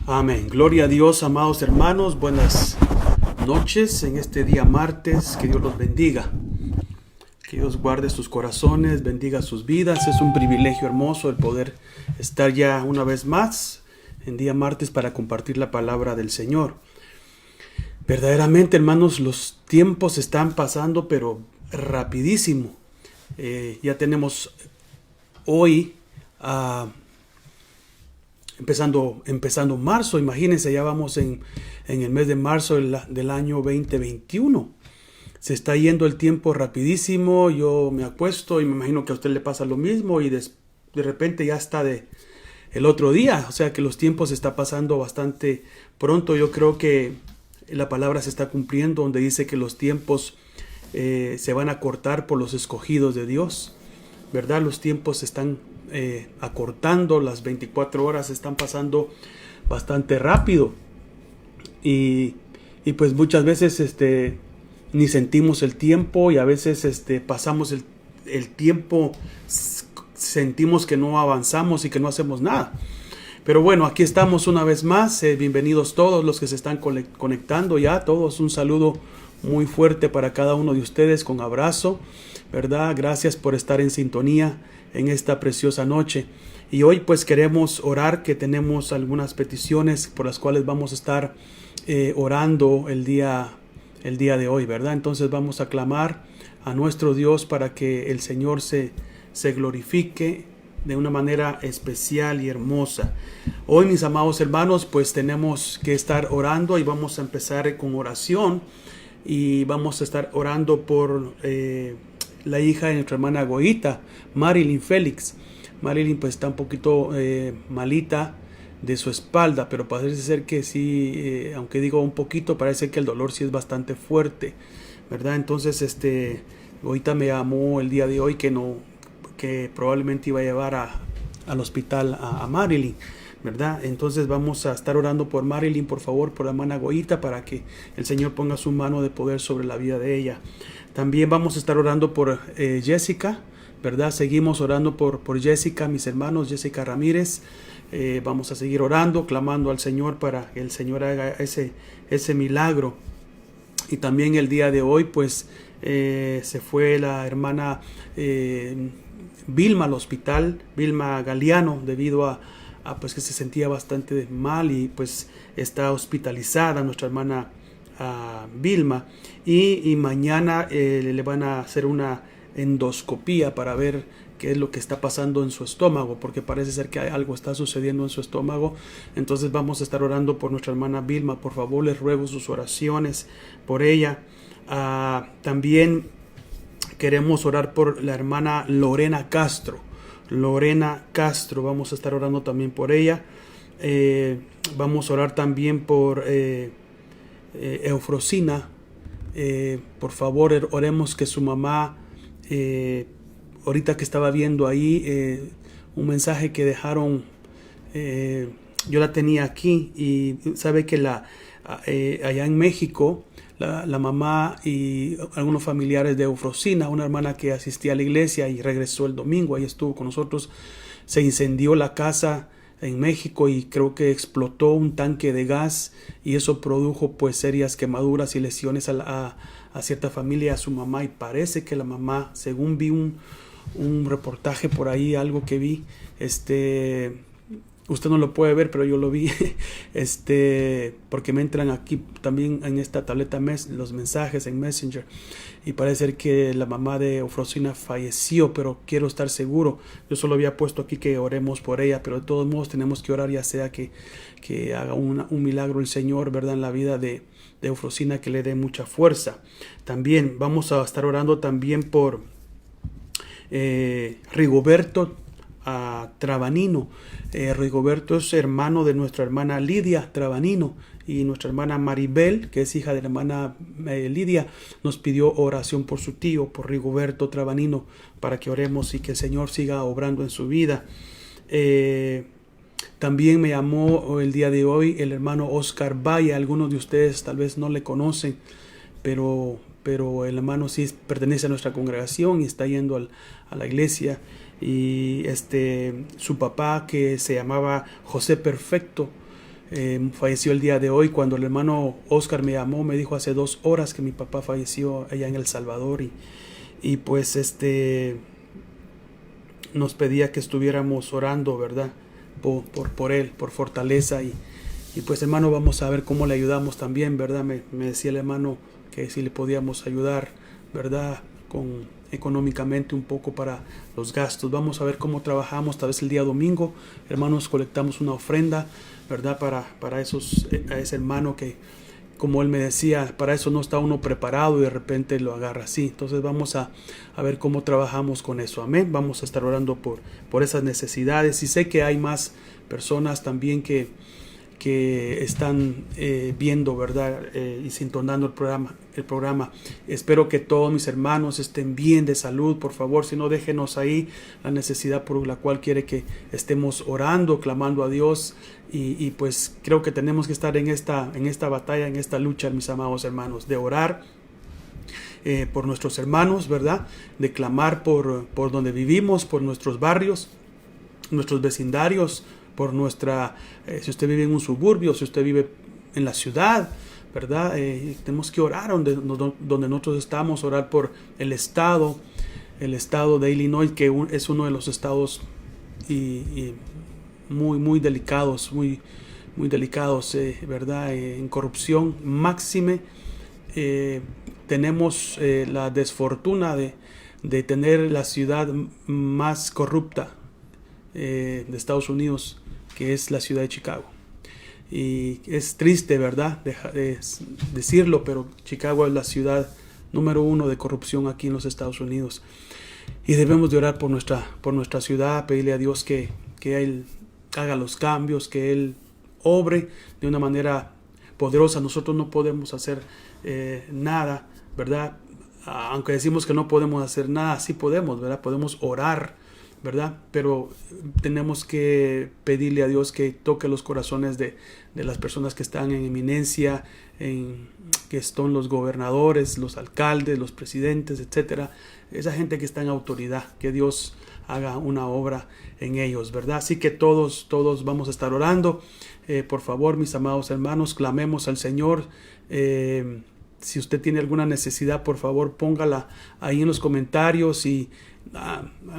Amén. Gloria a Dios, amados hermanos. Buenas noches en este día martes. Que Dios los bendiga. Que Dios guarde sus corazones, bendiga sus vidas. Es un privilegio hermoso el poder estar ya una vez más en día martes para compartir la palabra del Señor. Verdaderamente, hermanos, los tiempos están pasando, pero rapidísimo. Ya tenemos hoy empezando marzo. Imagínense, ya vamos en el mes de marzo del año 2021. Se está yendo el tiempo rapidísimo. Yo me acuesto y me imagino que a usted le pasa lo mismo y de repente ya está el otro día. O sea que los tiempos se está pasando bastante pronto. Yo creo que la palabra se está cumpliendo donde dice que los tiempos se van a cortar por los escogidos de Dios, ¿verdad? Los tiempos se están acortando, las 24 horas se están pasando bastante rápido y pues muchas veces ni sentimos el tiempo y a veces pasamos el tiempo, sentimos que no avanzamos y que no hacemos nada. Pero bueno, aquí estamos una vez más. Bienvenidos todos los que se están conectando ya. Todos un saludo muy fuerte para cada uno de ustedes con abrazo, ¿verdad? Gracias por estar en sintonía en esta preciosa noche. Y hoy pues queremos orar, que tenemos algunas peticiones por las cuales vamos a estar orando el día de hoy, ¿verdad? Entonces vamos a clamar a nuestro Dios para que el Señor se glorifique de una manera especial y hermosa. Hoy, mis amados hermanos, pues tenemos que estar orando y vamos a empezar con oración y vamos a estar orando por la hija de nuestra hermana Goita, Marilyn Félix. Marilyn pues está un poquito malita de su espalda, pero parece ser que sí, aunque digo un poquito, parece que el dolor sí es bastante fuerte, ¿verdad? Entonces Goita me llamó el día de hoy que probablemente iba a llevar al hospital a Marilyn, ¿verdad? Entonces vamos a estar orando por Marilyn, por favor, por la hermana Goita, para que el Señor ponga su mano de poder sobre la vida de ella. También vamos a estar orando por Jessica, ¿verdad? Seguimos orando por Jessica, mis hermanos, Jessica Ramírez. Vamos a seguir orando, clamando al Señor para que el Señor haga ese milagro. Y también el día de hoy, pues, se fue la hermana Vilma al hospital, Vilma Galeano, debido a pues que se sentía bastante mal y pues está hospitalizada nuestra hermana Vilma, y mañana le van a hacer una endoscopía para ver qué es lo que está pasando en su estómago, porque parece ser que algo está sucediendo en su estómago. Entonces vamos a estar orando por nuestra hermana Vilma. Por favor, les ruego sus oraciones por ella. También queremos orar por la hermana Lorena Castro. Vamos a estar orando también por ella. Vamos a orar también por Eufrosina. Por favor, oremos que su mamá, ahorita que estaba viendo ahí un mensaje que dejaron, yo la tenía aquí y sabe que allá en México, la mamá y algunos familiares de Eufrosina, una hermana que asistía a la iglesia y regresó el domingo, ahí estuvo con nosotros, se incendió la casa en México y creo que explotó un tanque de gas y eso produjo pues serias quemaduras y lesiones a cierta familia, a su mamá, y parece que la mamá, según vi un reportaje por ahí, algo que vi, usted no lo puede ver, pero yo lo vi, porque me entran aquí también en esta tableta los mensajes en Messenger, y parece que la mamá de Eufrosina falleció, pero quiero estar seguro. Yo solo había puesto aquí que oremos por ella, pero de todos modos tenemos que orar, ya sea que haga un milagro el Señor, ¿verdad?, en la vida de Eufrosina, que le dé mucha fuerza. También vamos a estar orando también por Rigoberto Trabanino. Rigoberto es hermano de nuestra hermana Lidia Trabanino, y nuestra hermana Maribel, que es hija de la hermana Lidia, nos pidió oración por su tío, por Rigoberto Trabanino, para que oremos y que el Señor siga obrando en su vida. También me llamó el día de hoy el hermano Oscar Valle. Algunos de ustedes tal vez no le conocen, pero el hermano sí pertenece a nuestra congregación y está yendo a la iglesia. Y su papá, que se llamaba José Perfecto, falleció el día de hoy. Cuando el hermano Oscar me llamó, me dijo hace 2 horas que mi papá falleció allá en El Salvador, y pues nos pedía que estuviéramos orando, ¿verdad? Por él, por fortaleza, y pues hermano, vamos a ver cómo le ayudamos también, ¿verdad? Me decía el hermano que si le podíamos ayudar, ¿verdad? Económicamente un poco para los gastos. Vamos a ver cómo trabajamos, tal vez el día domingo, hermanos, colectamos una ofrenda, ¿verdad? Para a ese hermano que, como él me decía, para eso no está uno preparado y de repente lo agarra así. Entonces vamos a ver cómo trabajamos con eso. Amén. Vamos a estar orando por esas necesidades. Y sé que hay más personas también que están viendo, ¿verdad? Y sintonando el programa. Espero que todos mis hermanos estén bien de salud. Por favor, si no, déjenos ahí la necesidad por la cual quiere que estemos orando, clamando a Dios. Y pues creo que tenemos que estar en esta batalla, en esta lucha, mis amados hermanos, de orar por nuestros hermanos, ¿verdad? De clamar por donde vivimos, por nuestros barrios, nuestros vecindarios, por si usted vive en un suburbio, si usted vive en la ciudad, ¿verdad? Tenemos que orar donde nosotros estamos, orar por el estado de Illinois, que es uno de los estados y muy delicados, muy delicados, ¿verdad? En corrupción máxime. Tenemos la desfortuna de tener la ciudad más corrupta de Estados Unidos, que es la ciudad de Chicago. Y es triste, ¿verdad?, decirlo, pero Chicago es la ciudad número 1 de corrupción aquí en los Estados Unidos. Y debemos de orar por nuestra ciudad, pedirle a Dios que Él haga los cambios, que Él obre de una manera poderosa. Nosotros no podemos hacer nada, ¿verdad? Aunque decimos que no podemos hacer nada, sí podemos, ¿verdad? Podemos orar, ¿verdad? Pero tenemos que pedirle a Dios que toque los corazones de las personas que están en eminencia, que son los gobernadores, los alcaldes, los presidentes, etcétera. Esa gente que está en autoridad, que Dios haga una obra en ellos, ¿verdad? Así que todos vamos a estar orando. Por favor, mis amados hermanos, clamemos al Señor. Si usted tiene alguna necesidad, por favor, póngala ahí en los comentarios. Y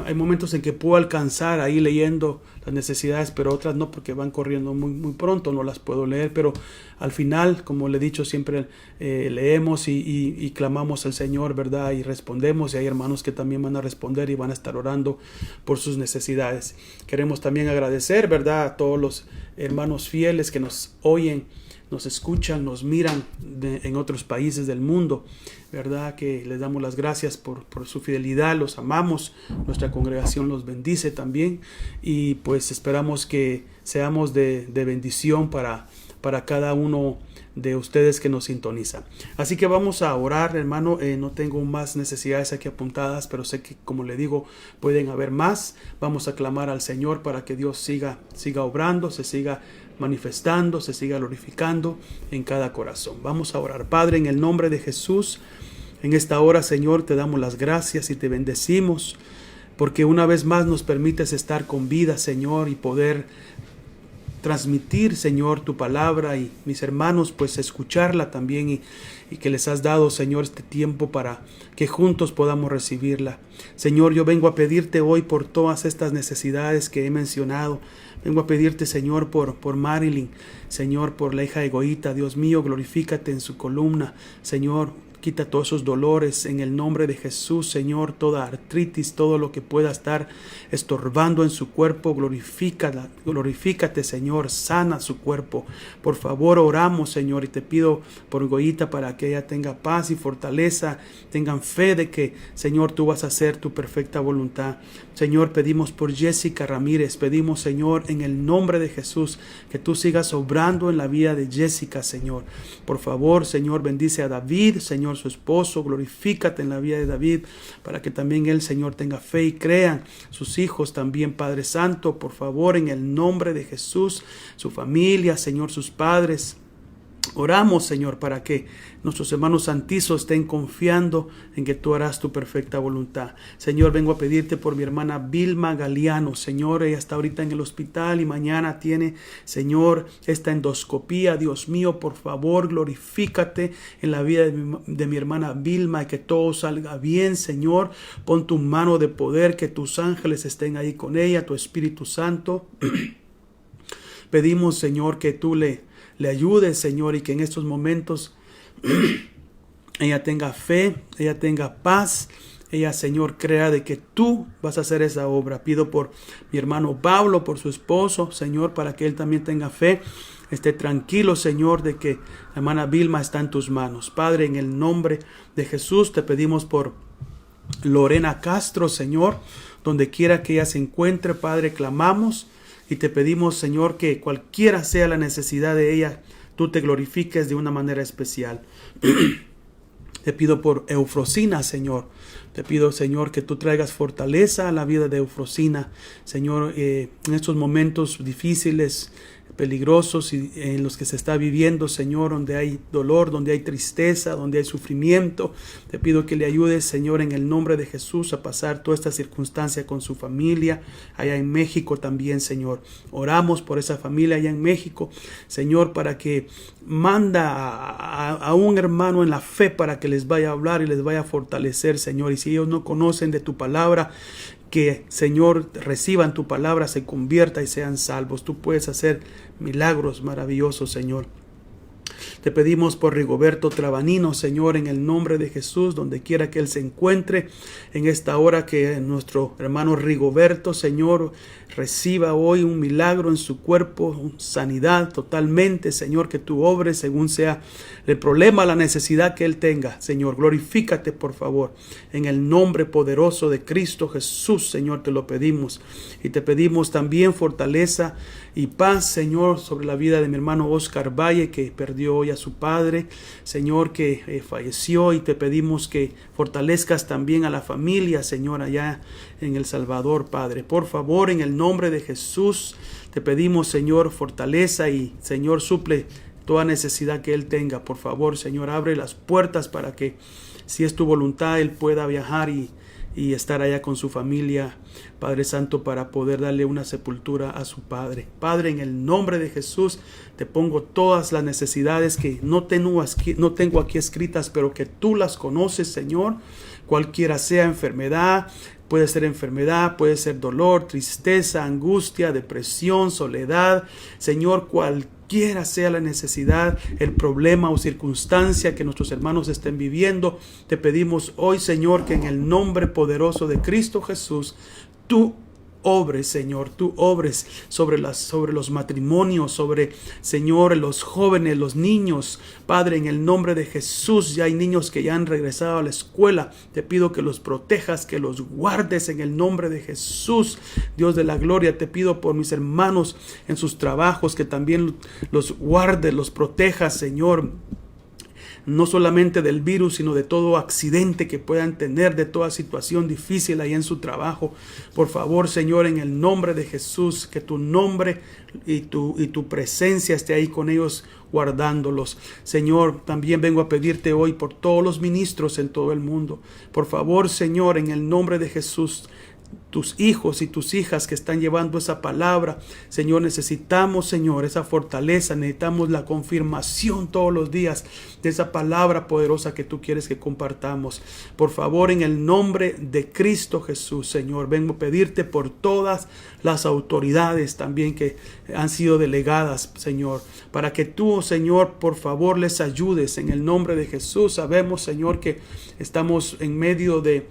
hay momentos en que puedo alcanzar ahí leyendo las necesidades, pero otras no, porque van corriendo muy pronto, no las puedo leer. Pero al final, como le he dicho, siempre leemos y clamamos al Señor, ¿verdad? Y respondemos, y hay hermanos que también van a responder y van a estar orando por sus necesidades. Queremos también agradecer, ¿verdad?, a todos los hermanos fieles que nos oyen, nos escuchan, nos miran en otros países del mundo, ¿verdad? Que les damos las gracias por su fidelidad, los amamos, nuestra congregación los bendice también, y pues esperamos que seamos de bendición para cada uno de ustedes que nos sintonizan. Así que vamos a orar, hermano. No tengo más necesidades aquí apuntadas, pero sé que, como le digo, pueden haber más. Vamos a clamar al Señor para que Dios siga obrando, se siga manifestando, se siga glorificando en cada corazón. Vamos a orar. Padre, en el nombre de Jesús, en esta hora, Señor, te damos las gracias y te bendecimos, porque una vez más nos permites estar con vida, Señor, y poder transmitir, Señor, tu palabra, y mis hermanos pues escucharla también, y que les has dado, Señor, este tiempo para que juntos podamos recibirla. Señor, yo vengo a pedirte hoy por todas estas necesidades que he mencionado. Vengo a pedirte, Señor, por Marilyn, Señor, por la hija Egoíta. Dios mío, glorifícate en su columna, Señor. Quita todos esos dolores en el nombre de Jesús, Señor, toda artritis, todo lo que pueda estar estorbando en su cuerpo, glorifícate, Señor, sana su cuerpo. Por favor, oramos, Señor, y te pido por Goyita para que ella tenga paz y fortaleza, tengan fe de que, Señor, tú vas a hacer tu perfecta voluntad. Señor, pedimos por Jessica Ramírez, pedimos, Señor, en el nombre de Jesús, que tú sigas obrando en la vida de Jessica, Señor. Por favor, Señor, bendice a David, Señor, su esposo, glorifícate en la vida de David, para que también él, Señor, tenga fe y crean sus hijos también, Padre Santo, por favor, en el nombre de Jesús, su familia, Señor, sus padres, Oramos, Señor, para que nuestros hermanos santizos estén confiando en que tú harás tu perfecta voluntad. Señor, vengo a pedirte por mi hermana Vilma Galeano. Señor, ella está ahorita en el hospital y mañana tiene, Señor, esta endoscopía. Dios mío, por favor, glorifícate en la vida de mi hermana Vilma y que todo salga bien, Señor. Pon tu mano de poder, que tus ángeles estén ahí con ella, tu Espíritu Santo. Pedimos, Señor, que tú le ayudes, Señor, y que en estos momentos ella tenga fe, ella tenga paz, ella, Señor, crea de que tú vas a hacer esa obra. Pido por mi hermano Pablo, por su esposo, Señor, para que él también tenga fe. Esté tranquilo, Señor, de que la hermana Vilma está en tus manos. Padre, en el nombre de Jesús, te pedimos por Lorena Castro, Señor, donde quiera que ella se encuentre, Padre, clamamos. Y te pedimos, Señor, que cualquiera sea la necesidad de ella, tú te glorifiques de una manera especial. Te pido por Eufrosina, Señor. Te pido, Señor, que tú traigas fortaleza a la vida de Eufrosina. Señor, en estos momentos difíciles, peligrosos y en los que se está viviendo, Señor, donde hay dolor, donde hay tristeza, donde hay sufrimiento. Te pido que le ayudes, Señor, en el nombre de Jesús, a pasar toda esta circunstancia con su familia, allá en México también, Señor. Oramos por esa familia allá en México, Señor, para que manda a un hermano en la fe para que les vaya a hablar y les vaya a fortalecer, Señor. Y si ellos no conocen de tu palabra, que, Señor, reciban tu palabra, se convierta y sean salvos. Tú puedes hacer milagros maravillosos, Señor. Te pedimos por Rigoberto Trabanino, Señor, en el nombre de Jesús, donde quiera que él se encuentre en esta hora, que nuestro hermano Rigoberto, Señor, reciba hoy un milagro en su cuerpo, sanidad totalmente, Señor, que tú obres según sea el problema, la necesidad que él tenga, Señor. Glorifícate, por favor, en el nombre poderoso de Cristo Jesús, Señor, te lo pedimos. Y te pedimos también fortaleza y paz, Señor, sobre la vida de mi hermano Oscar Valle, que perdió hoy a su padre, Señor, que falleció, y te pedimos que fortalezcas también a la familia, Señor, allá en El Salvador, Padre. Por favor, en el nombre de Jesús, te pedimos, Señor, fortaleza y, Señor, suple toda necesidad que él tenga. Por favor, Señor, abre las puertas para que, si es tu voluntad, él pueda viajar y estar allá con su familia, Padre Santo, para poder darle una sepultura a su padre. Padre, en el nombre de Jesús, te pongo todas las necesidades que no tengo aquí escritas, pero que tú las conoces, Señor. Cualquiera sea enfermedad, puede ser dolor, tristeza, angustia, depresión, soledad. Señor, cualquiera sea la necesidad, el problema o circunstancia que nuestros hermanos estén viviendo, te pedimos hoy, Señor, que en el nombre poderoso de Cristo Jesús, tú obres, Señor, tú obres sobre los matrimonios, sobre, Señor, los jóvenes, los niños. Padre, en el nombre de Jesús, ya hay niños que ya han regresado a la escuela. Te pido que los protejas, que los guardes en el nombre de Jesús. Dios de la gloria, te pido por mis hermanos en sus trabajos, que también los guardes, los protejas, Señor. No solamente del virus, sino de todo accidente que puedan tener, de toda situación difícil ahí en su trabajo. Por favor, Señor, en el nombre de Jesús, que tu nombre y tu presencia esté ahí con ellos, guardándolos. Señor, también vengo a pedirte hoy por todos los ministros en todo el mundo. Por favor, Señor, en el nombre de Jesús, tus hijos y tus hijas que están llevando esa palabra, Señor, necesitamos, Señor, esa fortaleza, necesitamos la confirmación todos los días de esa palabra poderosa que tú quieres que compartamos. Por favor, en el nombre de Cristo Jesús, Señor, vengo a pedirte por todas las autoridades también que han sido delegadas, Señor, para que tú, Señor, por favor, les ayudes en el nombre de Jesús. Sabemos, Señor, que estamos en medio de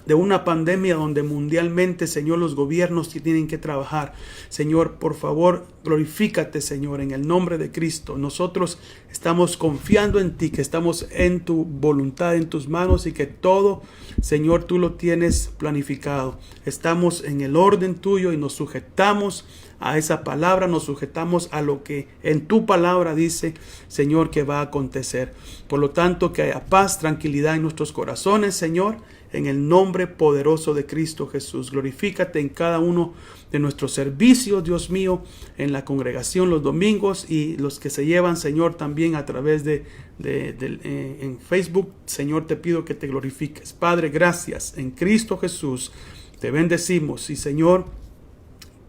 una pandemia donde mundialmente, Señor, los gobiernos tienen que trabajar. Señor, por favor, glorifícate, Señor, en el nombre de Cristo. Nosotros estamos confiando en ti, que estamos en tu voluntad, en tus manos, y que todo, Señor, tú lo tienes planificado. Estamos en el orden tuyo y nos sujetamos a esa palabra, nos sujetamos a lo que en tu palabra dice, Señor, que va a acontecer. Por lo tanto, que haya paz, tranquilidad en nuestros corazones, Señor, en el nombre poderoso de Cristo Jesús. Glorifícate en cada uno de nuestros servicios, Dios mío, en la congregación los domingos y los que se llevan, Señor, también a través en Facebook. Señor, te pido que te glorifiques. Padre, gracias. En Cristo Jesús te bendecimos. Y Señor,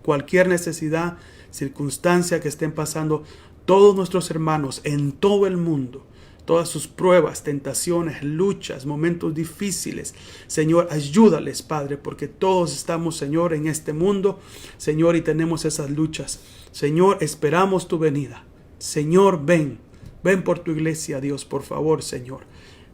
cualquier necesidad, circunstancia que estén pasando todos nuestros hermanos en todo el mundo, todas sus pruebas, tentaciones, luchas, momentos difíciles, Señor, ayúdales, Padre, porque todos estamos, Señor, en este mundo, Señor, y tenemos esas luchas. Señor, esperamos tu venida. Señor, ven por tu iglesia, Dios, por favor, Señor.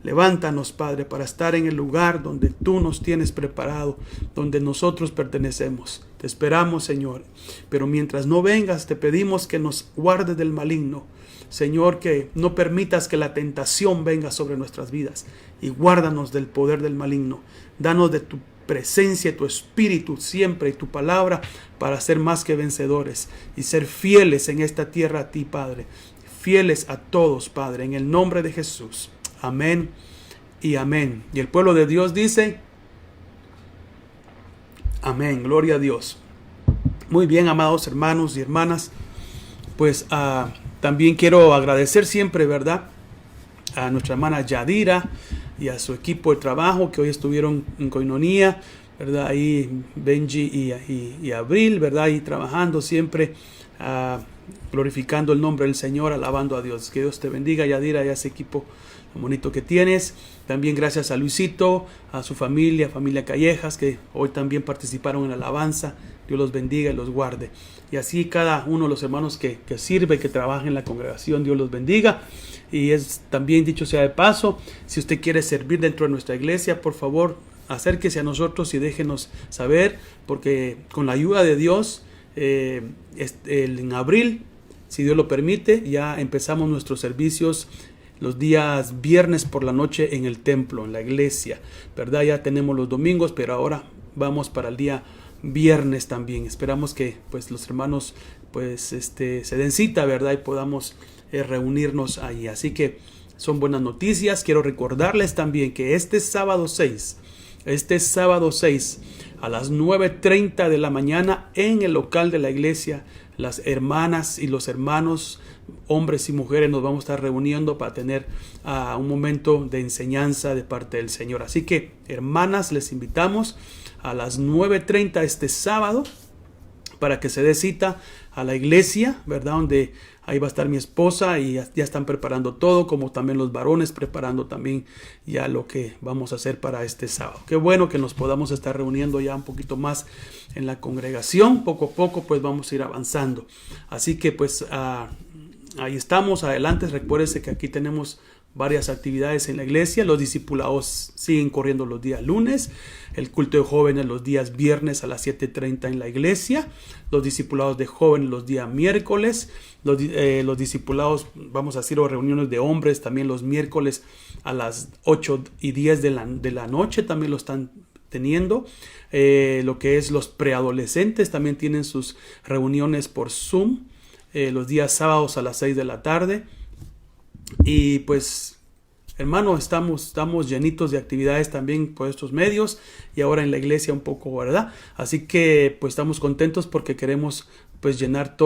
Levántanos, Padre, para estar en el lugar donde tú nos tienes preparado, donde nosotros pertenecemos. Te esperamos, Señor. Pero mientras no vengas, te pedimos que nos guardes del maligno. Señor, que no permitas que la tentación venga sobre nuestras vidas. Y guárdanos del poder del maligno. Danos de tu presencia, tu espíritu siempre y tu palabra para ser más que vencedores y ser fieles en esta tierra a ti, Padre. Fieles a todos, Padre, en el nombre de Jesús. Amén y amén. Y el pueblo de Dios dice: amén. Gloria a Dios. Muy bien, amados hermanos y hermanas. Pues también quiero agradecer siempre, ¿verdad?, a nuestra hermana Yadira y a su equipo de trabajo que hoy estuvieron en Koinonía, ¿verdad? Ahí Benji y Abril, ¿verdad? Y trabajando siempre, glorificando el nombre del Señor, alabando a Dios. Que Dios te bendiga, Yadira, y a ese equipo bonito que tienes. También gracias a Luisito, a su familia Callejas, que hoy también participaron en la alabanza. Dios los bendiga y los guarde. Y así cada uno de los hermanos que sirve, que trabaja en la congregación, Dios los bendiga. Y es también, dicho sea de paso, si usted quiere servir dentro de nuestra iglesia, por favor, acérquese a nosotros y déjenos saber, porque con la ayuda de Dios, en abril, si Dios lo permite, ya empezamos nuestros servicios los días viernes por la noche en el templo, en la iglesia, ¿verdad? Ya tenemos los domingos, pero ahora vamos para el día viernes también. Esperamos que pues los hermanos pues se den cita, ¿verdad? Y podamos reunirnos ahí. Así que son buenas noticias. Quiero recordarles también que este sábado 6 a las 9:30 de la mañana en el local de la iglesia, las hermanas y los hermanos, hombres y mujeres, nos vamos a estar reuniendo para tener un momento de enseñanza de parte del Señor. Así que, hermanas, les invitamos a las 9:30 este sábado para que se dé cita a la iglesia, ¿verdad? Donde ahí va a estar mi esposa y ya están preparando todo, como también los varones preparando también ya lo que vamos a hacer para este sábado. Qué bueno que nos podamos estar reuniendo ya un poquito más en la congregación. Poco a poco pues vamos a ir avanzando. Así que pues ahí estamos, adelante. Recuérdense que aquí tenemos varias actividades en la iglesia. Los discipulados siguen corriendo los días lunes. El culto de jóvenes los días viernes a las 7:30 en la iglesia. Los discipulados de jóvenes los días miércoles. Los discipulados, vamos a decir, o reuniones de hombres también los miércoles a las 8:10 de la noche también lo están teniendo. Lo que es los preadolescentes también tienen sus reuniones por Zoom los días sábados a las 6 de la tarde. Y pues, hermano, estamos llenitos de actividades también por estos medios y ahora en la iglesia un poco, ¿verdad? Así que pues estamos contentos porque queremos pues llenar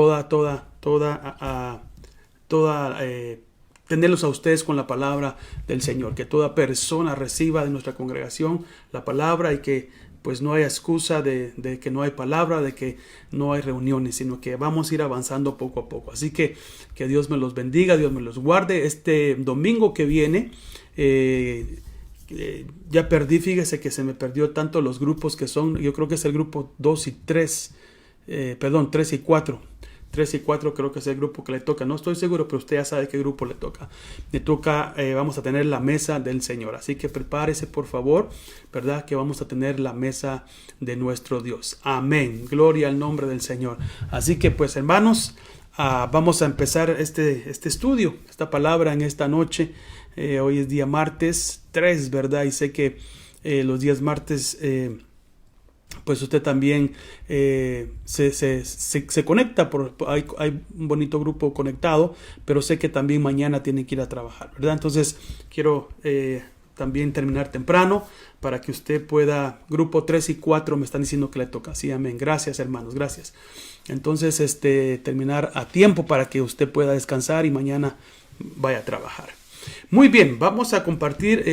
tenerlos a ustedes con la palabra del Señor, que toda persona reciba de nuestra congregación la palabra y que pues no hay excusa de que no hay palabra, de que no hay reuniones, sino que vamos a ir avanzando poco a poco. Así que Dios me los bendiga, Dios me los guarde. Este domingo que viene, ya perdí, fíjese que se me perdió tanto los grupos que son, yo creo que es el grupo 2 y 3, 3 y 4. 3 y 4 creo que es el grupo que le toca. No estoy seguro, pero usted ya sabe qué grupo le toca. Vamos a tener la mesa del Señor. Así que prepárese, por favor, ¿verdad? Que vamos a tener la mesa de nuestro Dios. Amén. Gloria al nombre del Señor. Así que, pues, hermanos, vamos a empezar este estudio, esta palabra en esta noche. Hoy es día martes 3, ¿verdad? Y sé que los días martes pues usted también se conecta. Hay un bonito grupo conectado, pero sé que también mañana tiene que ir a trabajar, ¿verdad? Entonces quiero también terminar temprano para que usted pueda. Grupo 3 y 4 me están diciendo que le toca. Sí, amén. Gracias, hermanos, gracias. Entonces, terminar a tiempo para que usted pueda descansar y mañana vaya a trabajar. Muy bien, vamos a compartir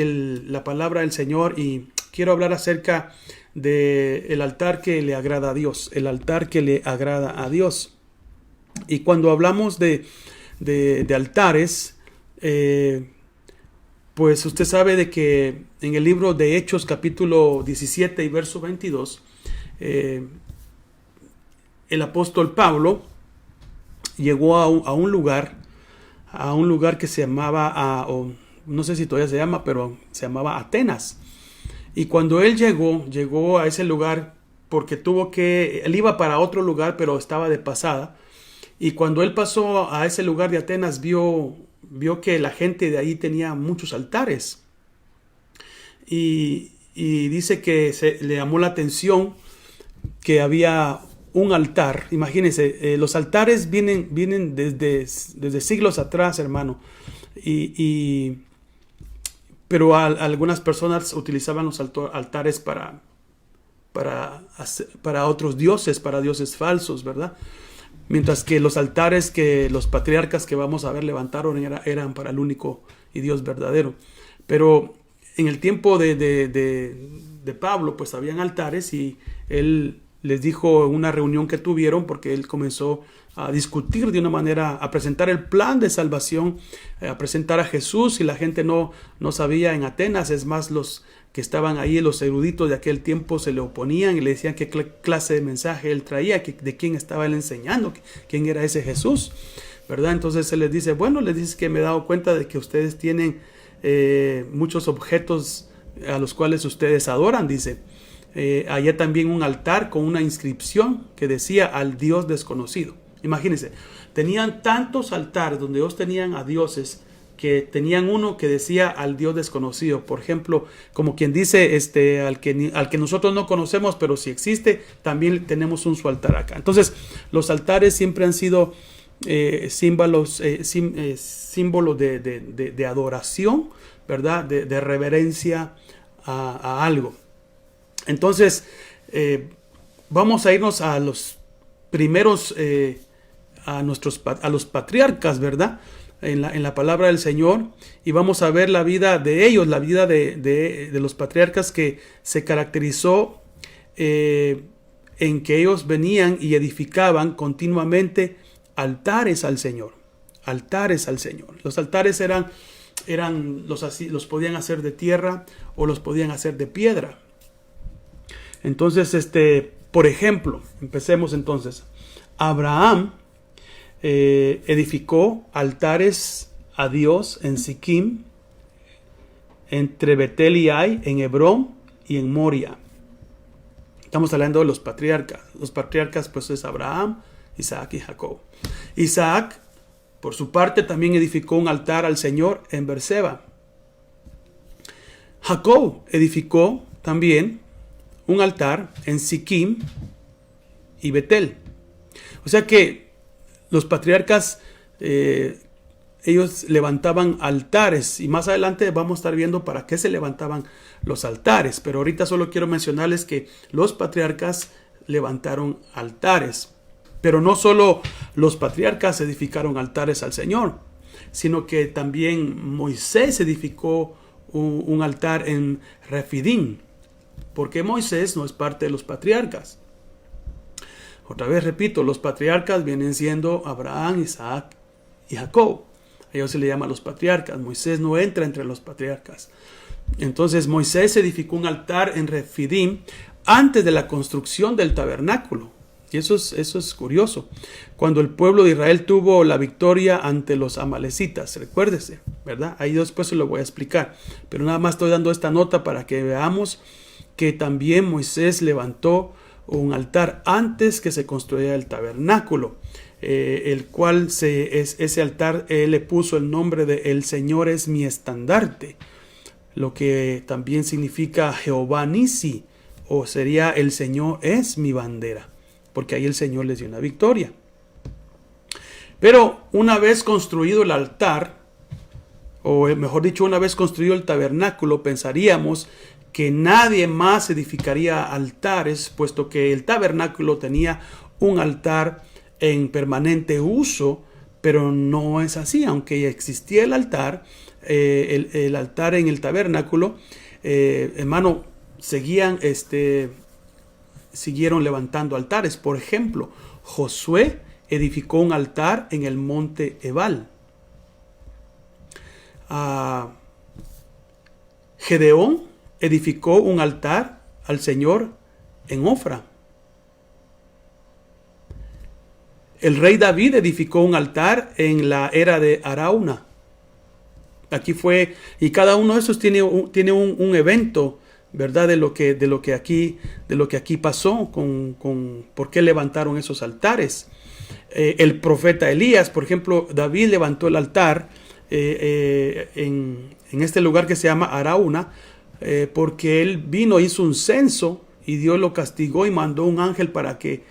la palabra del Señor y quiero hablar acerca del altar que le agrada a Dios. El altar que le agrada a Dios. Y cuando hablamos de altares, pues usted sabe de que en el libro de Hechos capítulo 17 y verso 22, el apóstol Pablo llegó a un lugar que se llamaba, no sé si todavía se llama, pero se llamaba Atenas. Y cuando él llegó a ese lugar porque él iba para otro lugar, pero estaba de pasada. Y cuando él pasó a ese lugar de Atenas, vio que la gente de ahí tenía muchos altares. Y dice que le llamó la atención que había un altar. Imagínense, los altares vienen desde siglos atrás, hermano. Pero algunas personas utilizaban los altares para otros dioses, para dioses falsos, ¿verdad? Mientras que los altares que los patriarcas que vamos a ver levantaron eran para el único y Dios verdadero. Pero en el tiempo de Pablo, pues habían altares y él les dijo en una reunión que tuvieron, porque él comenzó a discutir de una manera, a presentar el plan de salvación, a presentar a Jesús, y la gente no sabía en Atenas. Es más, los que estaban ahí, los eruditos de aquel tiempo, se le oponían y le decían qué clase de mensaje él traía, de quién estaba él enseñando, quién era ese Jesús, ¿verdad? Entonces se les dice, les dice que me he dado cuenta de que ustedes tienen muchos objetos a los cuales ustedes adoran, dice. Allá también un altar con una inscripción que decía al Dios desconocido. Imagínense, tenían tantos altares donde ellos tenían a dioses, que tenían uno que decía al Dios desconocido. Por ejemplo, como quien dice, al que nosotros no conocemos, pero si existe, también tenemos su altar acá. Entonces, los altares siempre han sido símbolos de adoración, ¿verdad? De reverencia a algo. Entonces, vamos a irnos a los primeros, a los patriarcas, ¿verdad? En la palabra del Señor, y vamos a ver la vida de ellos, la vida de los patriarcas, que se caracterizó en que ellos venían y edificaban continuamente altares al Señor. Altares al Señor. Los altares los podían hacer de tierra o los podían hacer de piedra. Entonces, por ejemplo, empecemos entonces. Abraham edificó altares a Dios en Siquim, entre Betel y Ai, en Hebrón y en Moria. Estamos hablando de los patriarcas. Los patriarcas, pues, es Abraham, Isaac y Jacob. Isaac, por su parte, también edificó un altar al Señor en Berseba. Jacob edificó también un altar en Siquim y Betel. O sea que los patriarcas, ellos levantaban altares, y más adelante vamos a estar viendo para qué se levantaban los altares. Pero ahorita solo quiero mencionarles que los patriarcas levantaron altares. Pero no solo los patriarcas edificaron altares al Señor, sino que también Moisés edificó un altar en Refidim, porque Moisés no es parte de los patriarcas. Otra vez repito, los patriarcas vienen siendo Abraham, Isaac y Jacob. A ellos se le llama los patriarcas. Moisés no entra entre los patriarcas. Entonces Moisés edificó un altar en Refidim antes de la construcción del tabernáculo. Y eso es curioso. Cuando el pueblo de Israel tuvo la victoria ante los amalecitas, recuérdese, ¿verdad? Ahí después se lo voy a explicar. Pero nada más estoy dando esta nota para que veamos que también Moisés levantó un altar antes que se construyera el tabernáculo, el cual ese altar él le puso el nombre de El Señor es mi estandarte, lo que también significa Jehová Nisi, o sería el Señor es mi bandera, porque ahí el Señor les dio una victoria. Pero una vez construido el altar, o mejor dicho, una vez construido el tabernáculo, pensaríamos que nadie más edificaría altares, puesto que el tabernáculo tenía un altar en permanente uso, pero no es así. Aunque existía el altar en el tabernáculo, hermano, siguieron levantando altares. Por ejemplo, Josué edificó un altar en el monte Ebal. Gedeón edificó un altar al Señor en Ofra. El rey David edificó un altar en la era de Arauna. Aquí fue, y cada uno de esos tiene un evento, ¿verdad? De lo que aquí pasó, con por qué levantaron esos altares. El profeta Elías, por ejemplo, David levantó el altar en este lugar que se llama Arauna, porque él vino, hizo un censo y Dios lo castigó y mandó un ángel para que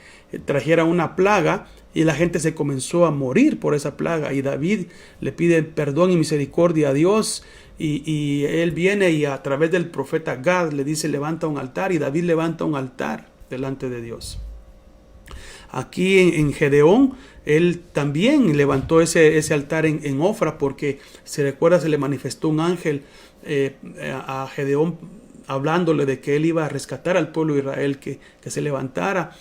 trajera una plaga, y la gente se comenzó a morir por esa plaga, y David le pide perdón y misericordia a Dios, y él viene y a través del profeta Gad le dice levanta un altar, y David levanta un altar delante de Dios. Aquí en Gedeón, él también levantó ese altar en Ofra, porque se recuerda, se le manifestó un ángel a Gedeón hablándole de que él iba a rescatar al pueblo de Israel, que se levantara.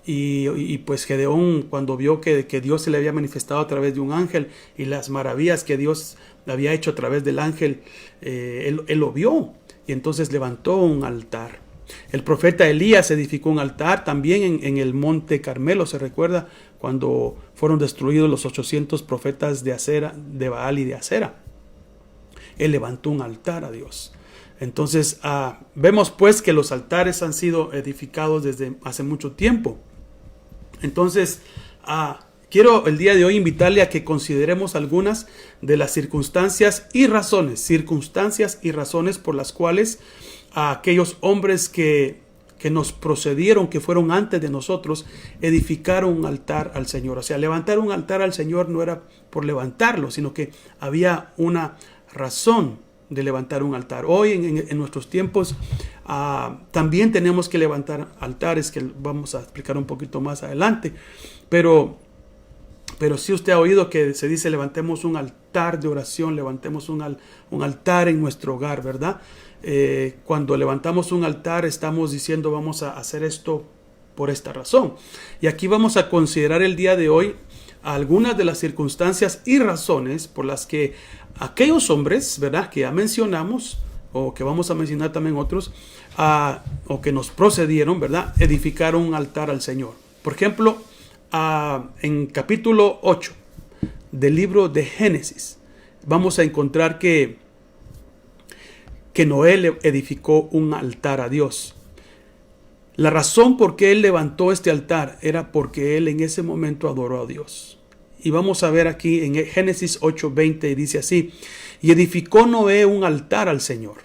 Y pues Gedeón, cuando vio que Dios se le había manifestado a través de un ángel y las maravillas que Dios había hecho a través del ángel, él lo vio, y entonces levantó un altar. El profeta Elías edificó un altar también en el monte Carmelo. Se recuerda cuando fueron destruidos los 800 profetas de Baal y de Acera. Él levantó un altar a Dios. Entonces vemos pues que los altares han sido edificados desde hace mucho tiempo. Entonces quiero el día de hoy invitarle a que consideremos algunas de las circunstancias y razones por las cuales aquellos hombres que nos procedieron, que fueron antes de nosotros, edificaron un altar al Señor. O sea, levantar un altar al Señor no era por levantarlo, sino que había una razón de levantar un altar. Hoy en nuestros tiempos también tenemos que levantar altares, que vamos a explicar un poquito más adelante, pero si usted ha oído que se dice levantemos un altar de oración, levantemos un altar en nuestro hogar, ¿verdad? Cuando levantamos un altar estamos diciendo vamos a hacer esto por esta razón. Y aquí vamos a considerar el día de hoy algunas de las circunstancias y razones por las que aquellos hombres, ¿verdad?, que ya mencionamos, o que vamos a mencionar también otros, o que nos procedieron, ¿verdad?, edificaron un altar al Señor. Por ejemplo, en capítulo 8 del libro de Génesis, vamos a encontrar que Noé le edificó un altar a Dios. La razón por qué él levantó este altar era porque él en ese momento adoró a Dios. Y vamos a ver aquí en Génesis 8:20, dice así: y edificó Noé un altar al Señor,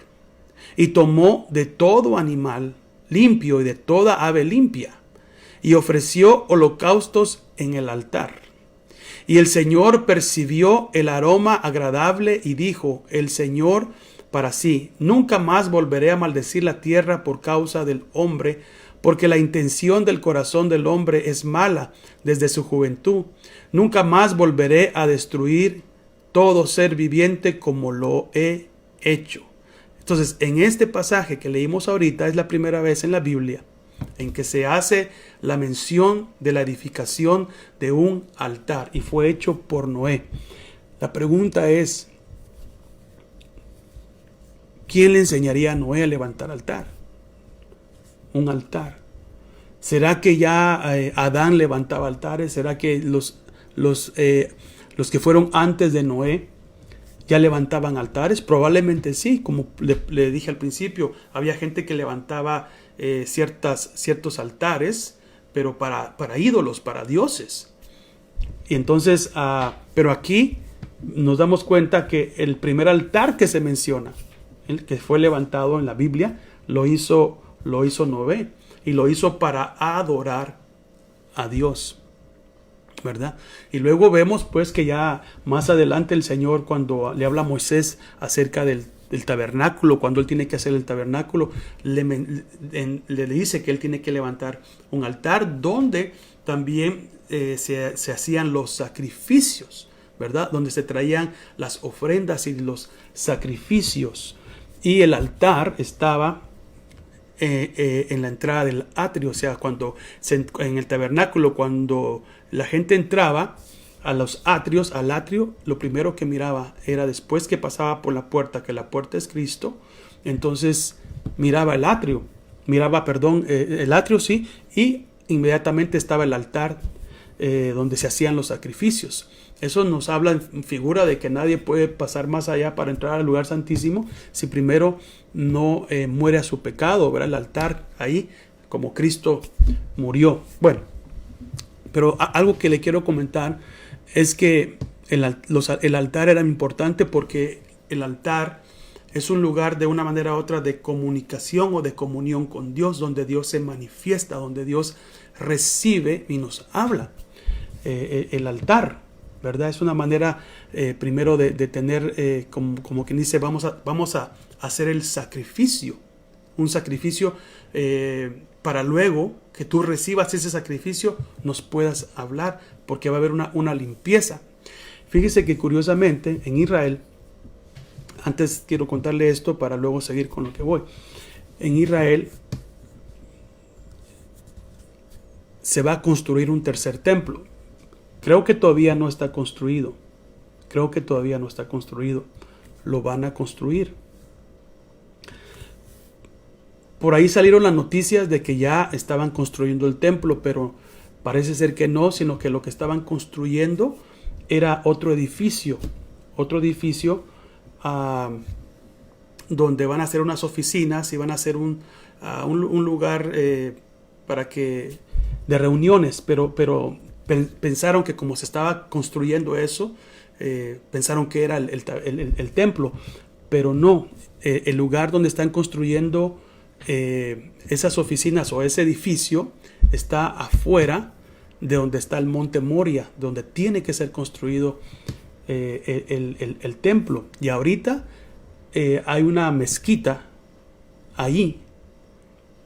y tomó de todo animal limpio y de toda ave limpia, y ofreció holocaustos en el altar. Y el Señor percibió el aroma agradable y dijo el Señor para sí: nunca más volveré a maldecir la tierra por causa del hombre, porque la intención del corazón del hombre es mala desde su juventud. Nunca más volveré a destruir todo ser viviente como lo he hecho. Entonces, en este pasaje que leímos ahorita, es la primera vez en la Biblia en que se hace la mención de la edificación de un altar, y fue hecho por Noé. La pregunta es, ¿quién le enseñaría a Noé a levantar altar? Un altar. ¿Será que ya Adán levantaba altares? ¿Será que los que fueron antes de Noé ya levantaban altares? Probablemente sí, como le dije al principio, había gente que levantaba ciertos altares, pero para ídolos, para dioses. Y entonces, pero aquí nos damos cuenta que el primer altar que se menciona, el que fue levantado en la Biblia, lo hizo lo hizo Noé, y lo hizo para adorar a Dios, ¿verdad? Y luego vemos pues que ya más adelante el Señor, cuando le habla a Moisés acerca del tabernáculo, cuando él tiene que hacer el tabernáculo, le dice que él tiene que levantar un altar donde también se hacían los sacrificios, ¿verdad? Donde se traían las ofrendas y los sacrificios. Y el altar estaba en la entrada del atrio, o sea, en el tabernáculo, cuando la gente entraba a los atrios, al atrio, lo primero que miraba era, después que pasaba por la puerta, que la puerta es Cristo, entonces miraba el atrio, el atrio, sí, y inmediatamente estaba el altar donde se hacían los sacrificios. Eso nos habla en figura de que nadie puede pasar más allá para entrar al lugar santísimo si primero no muere a su pecado, ¿verdad? El altar ahí, como Cristo murió. Bueno, pero algo que le quiero comentar es que el altar era importante porque el altar es un lugar de una manera u otra de comunicación o de comunión con Dios, donde Dios se manifiesta, donde Dios recibe y nos habla. El altar, ¿verdad? Es una manera primero de tener, como quien dice, vamos a hacer el sacrificio, un sacrificio para luego que tú recibas ese sacrificio nos puedas hablar, porque va a haber una limpieza. Fíjese que curiosamente en Israel, antes quiero contarle esto para luego seguir con lo que voy. En Israel se va a construir un tercer templo. Creo que todavía no está construido. Lo van a construir. Por ahí salieron las noticias de que ya estaban construyendo el templo, pero parece ser que no, sino que lo que estaban construyendo era otro edificio donde van a hacer unas oficinas y van a hacer un lugar de reuniones, pero pensaron que como se estaba construyendo eso, pensaron que era el templo, pero no. El lugar donde están construyendo esas oficinas o ese edificio está afuera de donde está el monte Moria, donde tiene que ser construido el templo. Y ahorita hay una mezquita ahí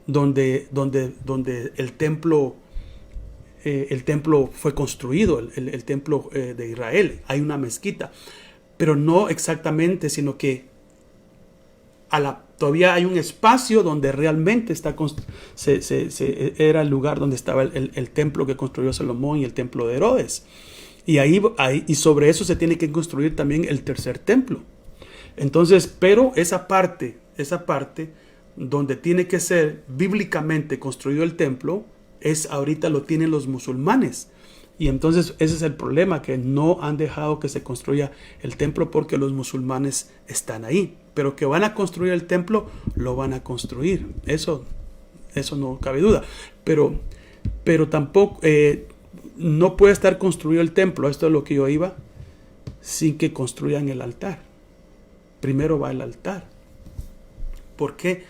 donde el templo fue construido, el templo de Israel. Hay una mezquita, pero no exactamente, sino que todavía hay un espacio donde realmente era el lugar donde estaba el templo que construyó Salomón y el templo de Herodes. Y sobre eso se tiene que construir también el tercer templo. Entonces, pero esa parte donde tiene que ser bíblicamente construido el templo, ahorita lo tienen los musulmanes. Y entonces ese es el problema, que no han dejado que se construya el templo porque los musulmanes están ahí. Pero que van a construir el templo, lo van a construir. Eso no cabe duda. Pero tampoco no puede estar construido el templo, esto es lo que yo iba, sin que construyan el altar. Primero va el altar. ¿Por qué?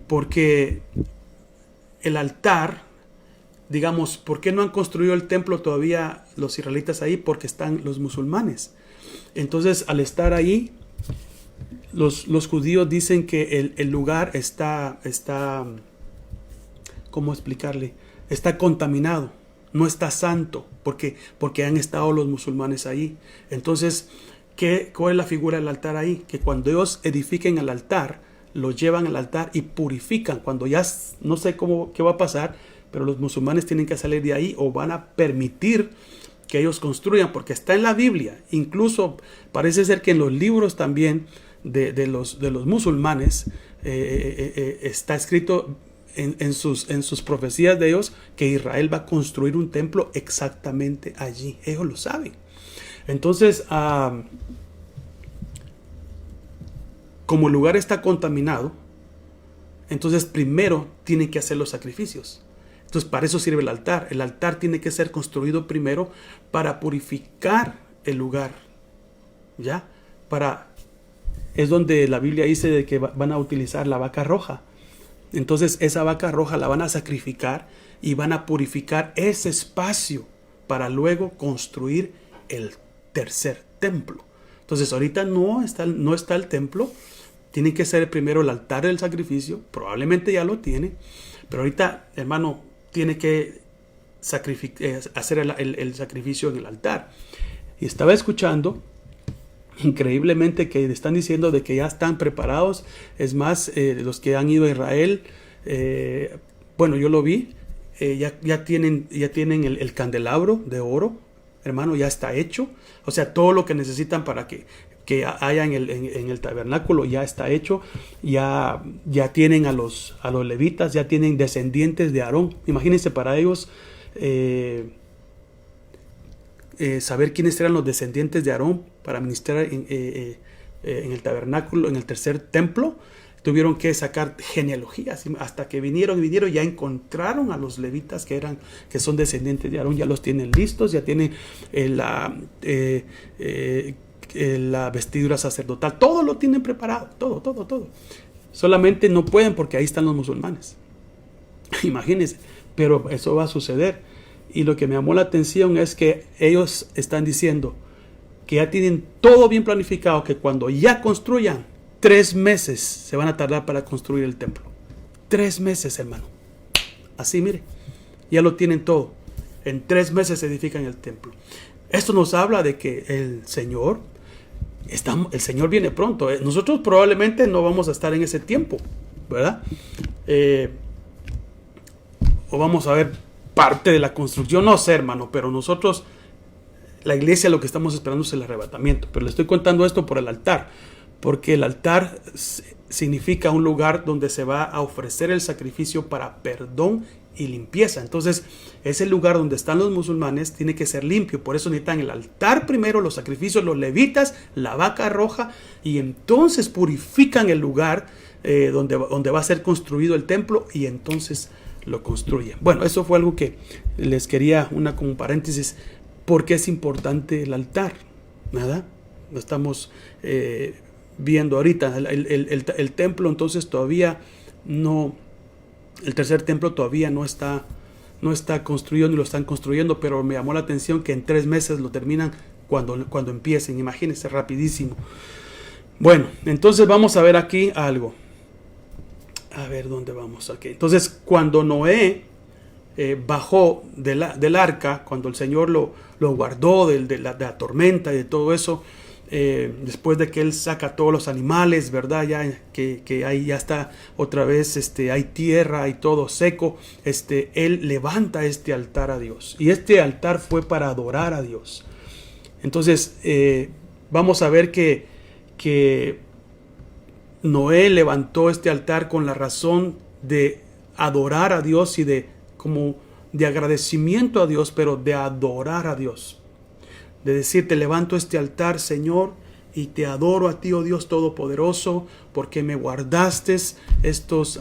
Porque el altar, digamos, ¿por qué no han construido el templo todavía los israelitas ahí? Porque están los musulmanes. Entonces, al estar ahí, los judíos dicen que el lugar está, ¿cómo explicarle? Está contaminado, no está santo, porque han estado los musulmanes ahí. Entonces, ¿cuál es la figura del altar ahí? Que cuando ellos edifiquen el altar, lo llevan al altar y purifican. Cuando ya no sé qué va a pasar, pero los musulmanes tienen que salir de ahí o van a permitir que ellos construyan, porque está en la Biblia. Incluso parece ser que en los libros también de los musulmanes está escrito en sus profecías de ellos que Israel va a construir un templo exactamente allí. Ellos lo saben. Entonces, como el lugar está contaminado, entonces primero tienen que hacer los sacrificios. Entonces, para eso sirve el altar. El altar tiene que ser construido primero para purificar el lugar. ¿Ya? Es donde la Biblia dice de que van a utilizar la vaca roja. Entonces esa vaca roja la van a sacrificar y van a purificar ese espacio para luego construir el tercer templo. Entonces ahorita no está el templo. Tiene que ser primero el altar del sacrificio. Probablemente ya lo tiene. Pero ahorita, hermano, tiene que hacer el sacrificio en el altar. Y estaba escuchando, increíblemente, que están diciendo de que ya están preparados. Es más, los que han ido a Israel, bueno, yo lo vi, ya tienen el candelabro de oro, hermano, ya está hecho. O sea, todo lo que necesitan para que haya en el tabernáculo ya está hecho. Ya tienen a los levitas, ya tienen descendientes de Aarón. Imagínense para ellos saber quiénes eran los descendientes de Aarón para ministrar en el tabernáculo, en el tercer templo. Tuvieron que sacar genealogías hasta que vinieron, ya encontraron a los levitas que son descendientes de Aarón, ya los tienen listos, ya tienen la vestidura sacerdotal, todo lo tienen preparado, todo. Solamente no pueden porque ahí están los musulmanes. Imagínense, pero eso va a suceder. Y lo que me llamó la atención es que ellos están diciendo que ya tienen todo bien planificado, que cuando ya construyan, 3 meses se van a tardar para construir el templo. 3 meses, hermano. Así, mire, ya lo tienen todo. En 3 meses se edifican el templo. Esto nos habla de que el Señor viene pronto. Nosotros probablemente no vamos a estar en ese tiempo, ¿verdad? O vamos a ver parte de la construcción, no sé, hermano, pero nosotros, la iglesia, lo que estamos esperando es el arrebatamiento. Pero le estoy contando esto por el altar, porque el altar significa un lugar donde se va a ofrecer el sacrificio para perdón y limpieza. Entonces, ese lugar donde están los musulmanes tiene que ser limpio. Por eso necesitan el altar primero, los sacrificios, los levitas, la vaca roja, y entonces purifican el lugar donde va a ser construido el templo, y entonces lo construyen. Bueno, eso fue algo que les quería, como paréntesis, porque es importante el altar. Nada, lo estamos viendo ahorita. El templo entonces todavía no, el tercer templo todavía no está construido, ni lo están construyendo, pero me llamó la atención que en 3 meses lo terminan cuando empiecen. Imagínense, rapidísimo. Bueno, entonces vamos a ver aquí algo. A ver, ¿dónde vamos? Aquí. Entonces, cuando Noé bajó del arca, cuando el Señor lo guardó de la tormenta y de todo eso, después de que Él saca todos los animales, ¿verdad? Ya que ahí ya está otra vez, hay tierra y todo seco, Él levanta este altar a Dios. Y este altar fue para adorar a Dios. Entonces, vamos a ver que Noé levantó este altar con la razón de adorar a Dios y de agradecimiento a Dios, pero de adorar a Dios. De decir, te levanto este altar, Señor, y te adoro a ti, oh Dios Todopoderoso, porque me guardaste estos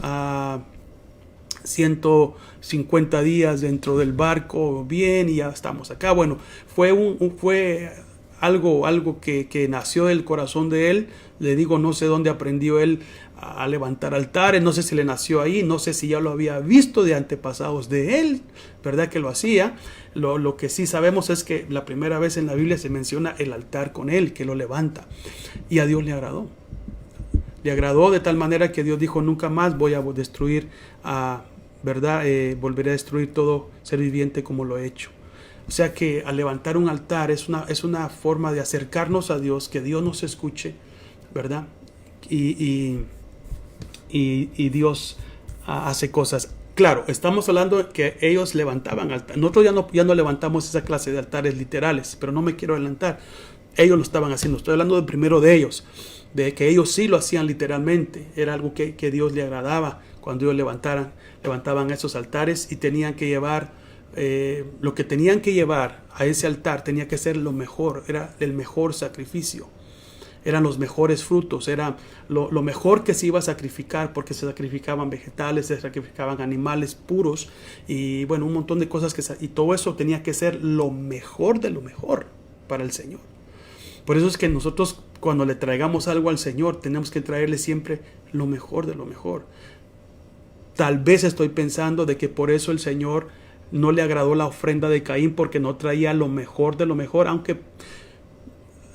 150 días dentro del barco bien, y ya estamos acá. Bueno, fue algo que nació del corazón de él. Le digo, no sé dónde aprendió él a levantar altares, no sé si le nació ahí, no sé si ya lo había visto de antepasados de él, ¿verdad? Que lo hacía. Lo que sí sabemos es que la primera vez en la Biblia se menciona el altar con él, que lo levanta, y a Dios le agradó. Le agradó de tal manera que Dios dijo, nunca más voy a destruir, ¿verdad? Volveré a destruir todo ser viviente como lo he hecho. O sea que al levantar un altar es una forma de acercarnos a Dios, que Dios nos escuche, ¿verdad? Y Dios hace cosas. Claro, estamos hablando de que ellos levantaban altar. Nosotros ya no levantamos esa clase de altares literales, pero no me quiero adelantar. Ellos lo estaban haciendo. Estoy hablando primero de ellos, de que ellos sí lo hacían literalmente. Era algo que Dios le agradaba cuando ellos levantaban esos altares, y tenían que llevar lo que tenían que llevar a ese altar. Tenía que ser lo mejor, era el mejor sacrificio, eran los mejores frutos, era lo mejor que se iba a sacrificar, porque se sacrificaban vegetales, se sacrificaban animales puros, y bueno, un montón de cosas y todo eso tenía que ser lo mejor de lo mejor para el Señor. Por eso es que nosotros, cuando le traigamos algo al Señor, tenemos que traerle siempre lo mejor de lo mejor. Tal vez estoy pensando de que por eso el Señor no le agradó la ofrenda de Caín, porque no traía lo mejor de lo mejor, aunque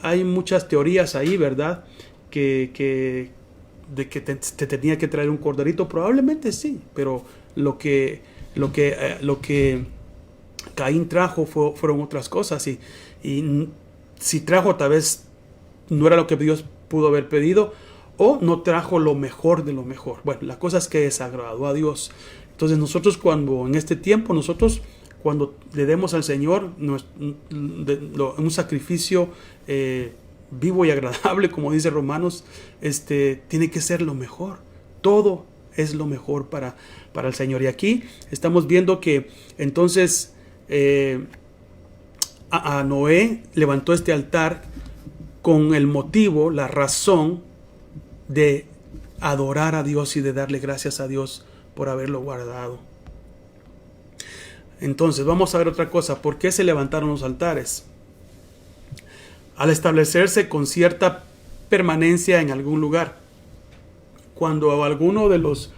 hay muchas teorías ahí, ¿verdad? De que te tenía que traer un corderito, probablemente sí, pero lo que Caín trajo fueron otras cosas, y si trajo, tal vez no era lo que Dios pudo haber pedido, o no trajo lo mejor de lo mejor. Bueno, la cosa es que desagradó a Dios. Entonces nosotros en este tiempo, cuando le demos al Señor un sacrificio vivo y agradable, como dice Romanos, tiene que ser lo mejor. Todo es lo mejor para el Señor. Y aquí estamos viendo que entonces a Noé levantó este altar con el motivo, la razón de adorar a Dios y de darle gracias a Dios por haberlo guardado. Entonces vamos a ver otra cosa. ¿Por qué se levantaron los altares? Al establecerse con cierta permanencia en algún lugar. Cuando alguno de los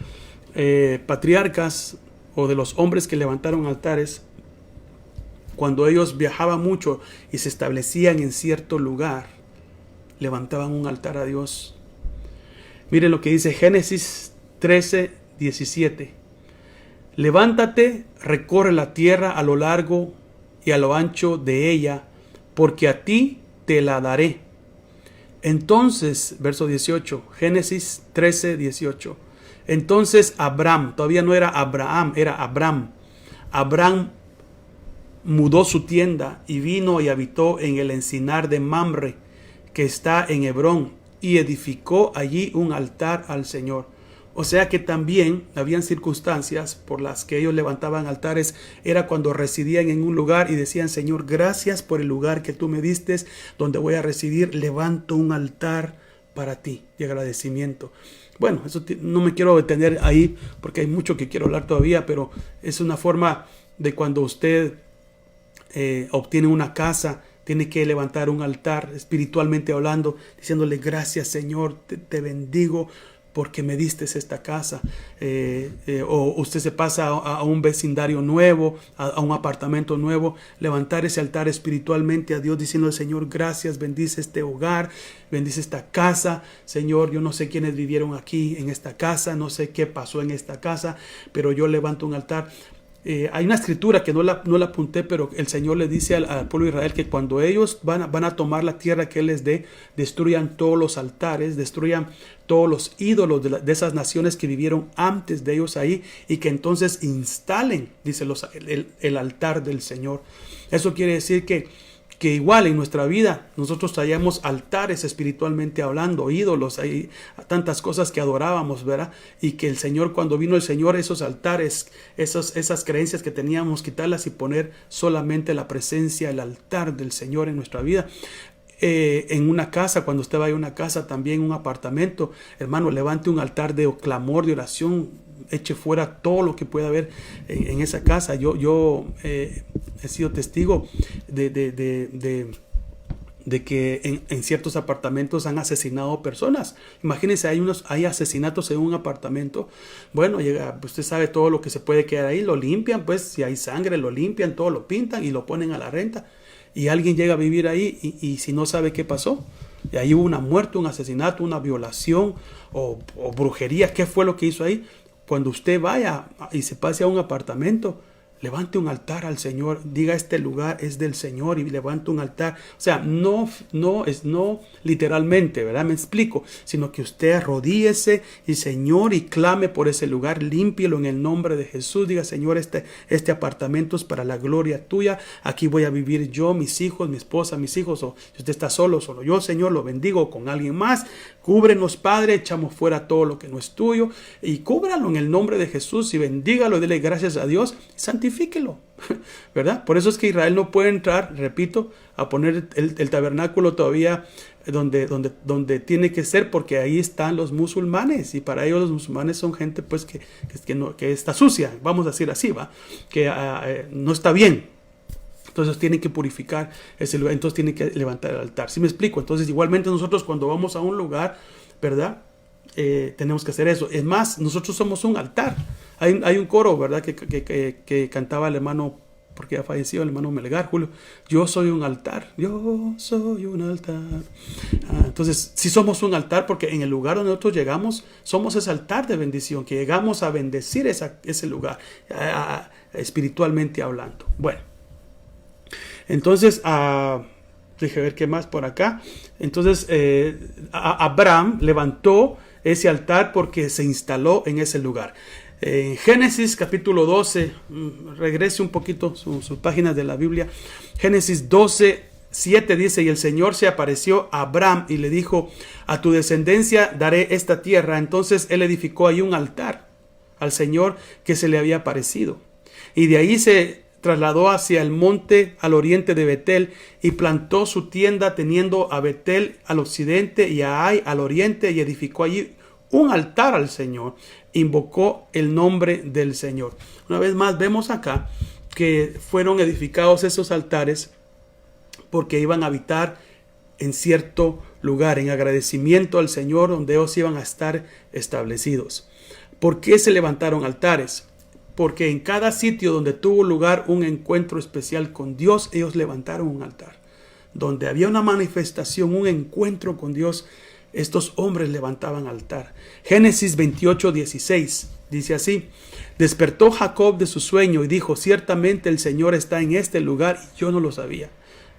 patriarcas o de los hombres que levantaron altares, cuando ellos viajaban mucho y se establecían en cierto lugar, levantaban un altar a Dios. Miren lo que dice Génesis 13:17. Levántate, recorre la tierra a lo largo y a lo ancho de ella, porque a ti te la daré. Entonces, verso 18, Génesis 13:18. Entonces Abraham, todavía no era Abraham, era Abraham. Abraham mudó su tienda y vino y habitó en el encinar de Mamre, que está en Hebrón, y edificó allí un altar al Señor. O sea que también habían circunstancias por las que ellos levantaban altares. Era cuando residían en un lugar y decían: Señor, gracias por el lugar que tú me diste, donde voy a residir. Levanto un altar para ti de agradecimiento. Bueno, eso no me quiero detener ahí porque hay mucho que quiero hablar todavía, pero es una forma de cuando usted obtiene una casa, tiene que levantar un altar espiritualmente hablando, diciéndole: gracias, Señor, te bendigo porque me diste esta casa. O usted se pasa a un vecindario nuevo, a un apartamento nuevo, levantar ese altar espiritualmente a Dios, diciendo: Señor, gracias, bendice este hogar, bendice esta casa. Señor, yo no sé quiénes vivieron aquí en esta casa, no sé qué pasó en esta casa, pero yo levanto un altar. Hay una escritura que no la apunté, pero el Señor le dice al pueblo de Israel que cuando ellos van a tomar la tierra que Él les dé, destruyan todos los altares, destruyan todos los ídolos de esas naciones que vivieron antes de ellos ahí, y que entonces instalen, dice, el altar del Señor. Eso quiere decir que igual en nuestra vida nosotros traíamos altares espiritualmente hablando, ídolos, hay tantas cosas que adorábamos, ¿verdad? Y que el Señor, cuando vino el Señor, esos altares, esas creencias que teníamos, quitarlas y poner solamente la presencia, el altar del Señor en nuestra vida. En una casa, cuando usted vaya a una casa, también un apartamento, hermano, levante un altar de clamor, de oración, eche fuera todo lo que pueda haber en esa casa. Yo he sido testigo de que en ciertos apartamentos han asesinado personas. Imagínense, hay asesinatos en un apartamento. Bueno, usted sabe todo lo que se puede quedar ahí, lo limpian, pues si hay sangre lo limpian, todo lo pintan y lo ponen a la renta. Y alguien llega a vivir ahí y si no sabe qué pasó, y ahí hubo una muerte, un asesinato, una violación o brujería, ¿qué fue lo que hizo ahí? Cuando usted vaya y se pase a un apartamento, levante un altar al Señor, diga: este lugar es del Señor, y levante un altar. O sea, no literalmente, ¿verdad? Me explico, sino que usted arrodíllese y Señor, y clame por ese lugar, límpielo en el nombre de Jesús. Diga: Señor, este apartamento es para la gloria tuya, aquí voy a vivir yo, mis hijos, mi esposa, mis hijos, o si usted está solo yo, Señor, lo bendigo con alguien más. Cúbrenos, Padre, echamos fuera todo lo que no es tuyo y cúbralo en el nombre de Jesús, y bendígalo y dele gracias a Dios, santifíquelo, ¿verdad? Por eso es que Israel no puede entrar, repito, a poner el tabernáculo todavía donde tiene que ser, porque ahí están los musulmanes, y para ellos los musulmanes son gente pues que está sucia, vamos a decir así, ¿va? Que no está bien. Entonces tienen que purificar ese lugar, entonces tienen que levantar el altar. ¿Sí me explico? Entonces igualmente nosotros cuando vamos a un lugar, ¿verdad? tenemos que hacer eso. Es más, nosotros somos un altar. Hay un coro, ¿verdad? Que cantaba el hermano, porque ya falleció el hermano Melgar, Julio. Yo soy un altar. Yo soy un altar. Entonces, sí somos un altar, porque en el lugar donde nosotros llegamos, somos ese altar de bendición, que llegamos a bendecir ese lugar, espiritualmente hablando. Bueno, entonces, déjame ver qué más por acá. Entonces, Abraham levantó ese altar porque se instaló en ese lugar. En Génesis capítulo 12, regrese un poquito sus páginas de la Biblia. Génesis 12, 7 dice: y el Señor se apareció a Abraham y le dijo: a tu descendencia daré esta tierra. Entonces él edificó ahí un altar al Señor que se le había aparecido. Y de ahí se trasladó hacia el monte al oriente de Betel y plantó su tienda, teniendo a Betel al occidente y a Ai al oriente, y edificó allí un altar al Señor. Invocó el nombre del Señor. Una vez más vemos acá que fueron edificados esos altares porque iban a habitar en cierto lugar, en agradecimiento al Señor, donde ellos iban a estar establecidos. ¿Por qué se levantaron altares? Porque en cada sitio donde tuvo lugar un encuentro especial con Dios, ellos levantaron un altar. Donde había una manifestación, un encuentro con Dios, estos hombres levantaban altar. Génesis 28, 16 dice así: despertó Jacob de su sueño y dijo: ciertamente el Señor está en este lugar y yo no lo sabía.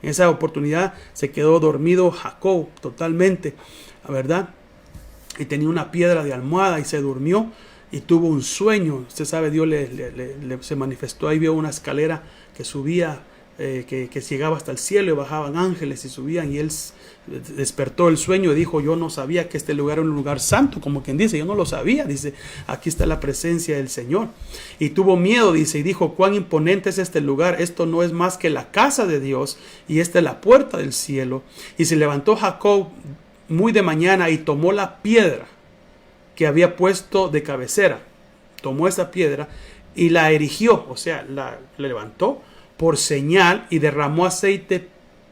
En esa oportunidad se quedó dormido Jacob totalmente, ¿verdad? Y tenía una piedra de almohada y se durmió y tuvo un sueño. Usted sabe, Dios se manifestó. Ahí vio una escalera que subía, que llegaba hasta el cielo, y bajaban ángeles y subían, y él despertó el sueño y dijo: yo no sabía que este lugar era un lugar santo, como quien dice, yo no lo sabía. Dice, aquí está la presencia del Señor. Y tuvo miedo, dice, y dijo: cuán imponente es este lugar, esto no es más que la casa de Dios, y esta es la puerta del cielo. Y se levantó Jacob muy de mañana y tomó la piedra que había puesto de cabecera, tomó esa piedra y la erigió, o sea, la levantó por señal, y derramó aceite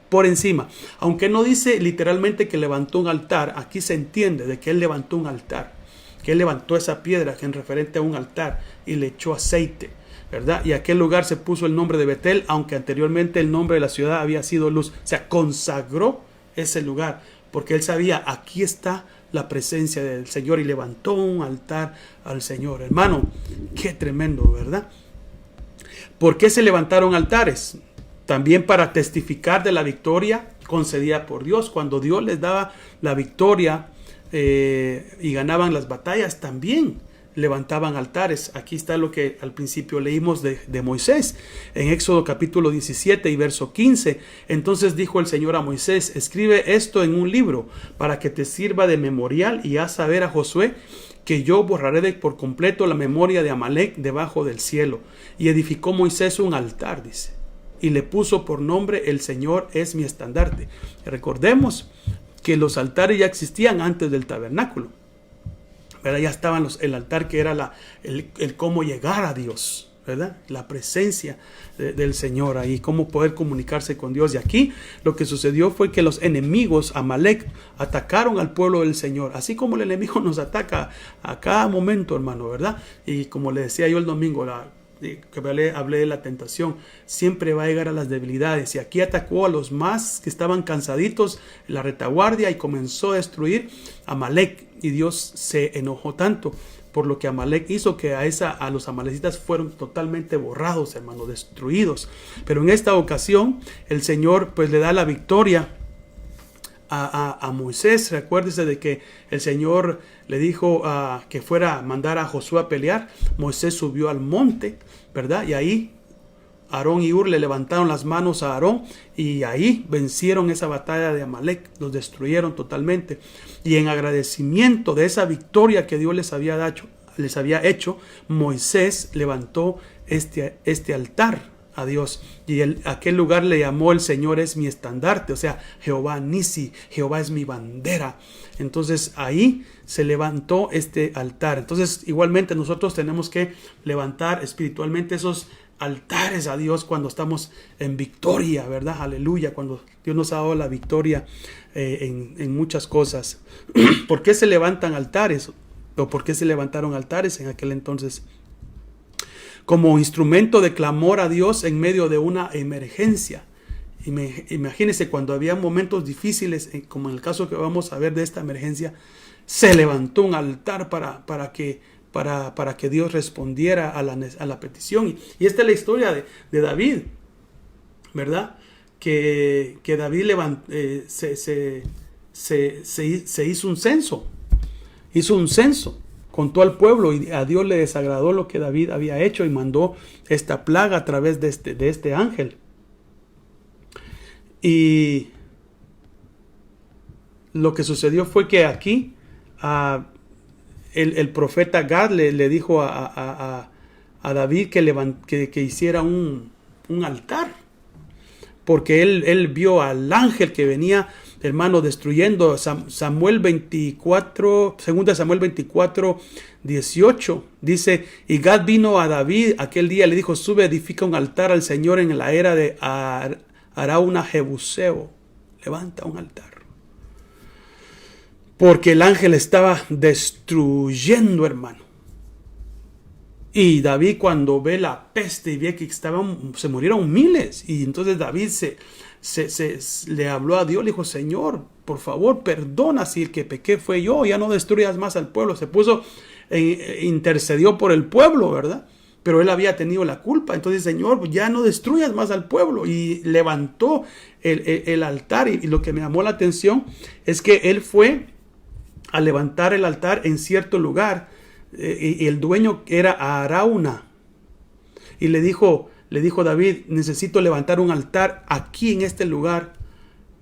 por encima. Aunque no dice literalmente que levantó un altar, aquí se entiende de que él levantó un altar, que él levantó esa piedra que en referente a un altar y le echó aceite, ¿verdad? Y a aquel lugar se puso el nombre de Betel, aunque anteriormente el nombre de la ciudad había sido Luz. O sea, consagró ese lugar porque él sabía, aquí está la presencia del Señor, y levantó un altar al Señor. Hermano, qué tremendo, ¿verdad? ¿Por qué se levantaron altares? También para testificar de la victoria concedida por Dios. Cuando Dios les daba la victoria y ganaban las batallas, también levantaban altares. Aquí está lo que al principio leímos de Moisés en Éxodo capítulo 17 y verso 15. Entonces dijo el Señor a Moisés: escribe esto en un libro para que te sirva de memorial, y haz saber a Josué que yo borraré por completo la memoria de Amalek debajo del cielo. Y edificó Moisés un altar, dice, y le puso por nombre: el Señor es mi estandarte. Recordemos que los altares ya existían antes del tabernáculo, ¿verdad? Ya estaban el altar, que era el cómo llegar a Dios, ¿verdad? La presencia del Señor ahí, cómo poder comunicarse con Dios. Y aquí lo que sucedió fue que los enemigos, Amalek, atacaron al pueblo del Señor, así como el enemigo nos ataca a cada momento, hermano, ¿verdad? Y como le decía yo el domingo, que hablé de la tentación, siempre va a llegar a las debilidades. Y aquí atacó a los más que estaban cansaditos en la retaguardia y comenzó a destruir a Amalek. Y Dios se enojó tanto por lo que Amalek hizo, que a los amalecitas fueron totalmente borrados, hermano, destruidos. Pero en esta ocasión el Señor pues le da la victoria a Moisés. Recuérdese de que el Señor le dijo que fuera a mandar a Josué a pelear. Moisés subió al monte, ¿verdad? Y ahí Aarón y Hur le levantaron las manos a Aarón, y ahí vencieron esa batalla de Amalek, los destruyeron totalmente. Y en agradecimiento de esa victoria que Dios les había hecho, Moisés levantó este altar a Dios. Y aquel lugar le llamó: el Señor es mi estandarte, o sea, Jehová Nisi, Jehová es mi bandera. Entonces ahí se levantó este altar. Entonces igualmente nosotros tenemos que levantar espiritualmente esos altares a Dios cuando estamos en victoria, ¿verdad? Aleluya, cuando Dios nos ha dado la victoria en muchas cosas. ¿Por qué se levantan altares? ¿O por qué se levantaron altares en aquel entonces? Como instrumento de clamor a Dios en medio de una emergencia. Imagínense, cuando había momentos difíciles, como en el caso que vamos a ver de esta emergencia, se levantó un altar para que Dios respondiera a la petición. Y esta es la historia de David, ¿verdad? Que David se hizo un censo. Hizo un censo, contó al pueblo, y a Dios le desagradó lo que David había hecho y mandó esta plaga a través de este ángel. Y lo que sucedió fue que aquí el profeta Gad le dijo a David que hiciera un altar, porque él vio al ángel que venía, hermano, destruyendo. Samuel 24, 2 Samuel 24, 18, dice: y Gad vino a David aquel día y le dijo: sube, edifica un altar al Señor en la era de Arauna Jebuseo. Levanta un altar. Porque el ángel estaba destruyendo, hermano. Y David, cuando ve la peste y ve que se murieron miles, y entonces David le habló a Dios, le dijo: Señor, por favor, perdona si el que pequé fue yo, ya no destruyas más al pueblo. Se puso, intercedió por el pueblo, ¿verdad? Pero él había tenido la culpa. Entonces: Señor, ya no destruyas más al pueblo. Y levantó el altar. Y lo que me llamó la atención es que él fue a levantar el altar en cierto lugar. Y el dueño era Arauna. Y le dijo David: necesito levantar un altar aquí en este lugar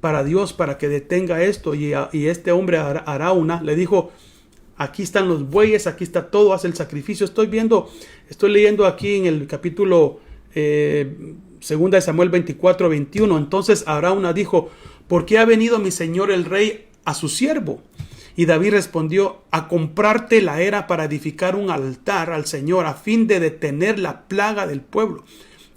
para Dios, para que detenga esto. Y este hombre Arauna le dijo: aquí están los bueyes, aquí está todo, haz el sacrificio. Estoy leyendo aquí en el capítulo 2 de Samuel 24, 21. Entonces Arauna dijo: ¿por qué ha venido mi señor el rey a su siervo? Y David respondió: a comprarte la era para edificar un altar al Señor a fin de detener la plaga del pueblo.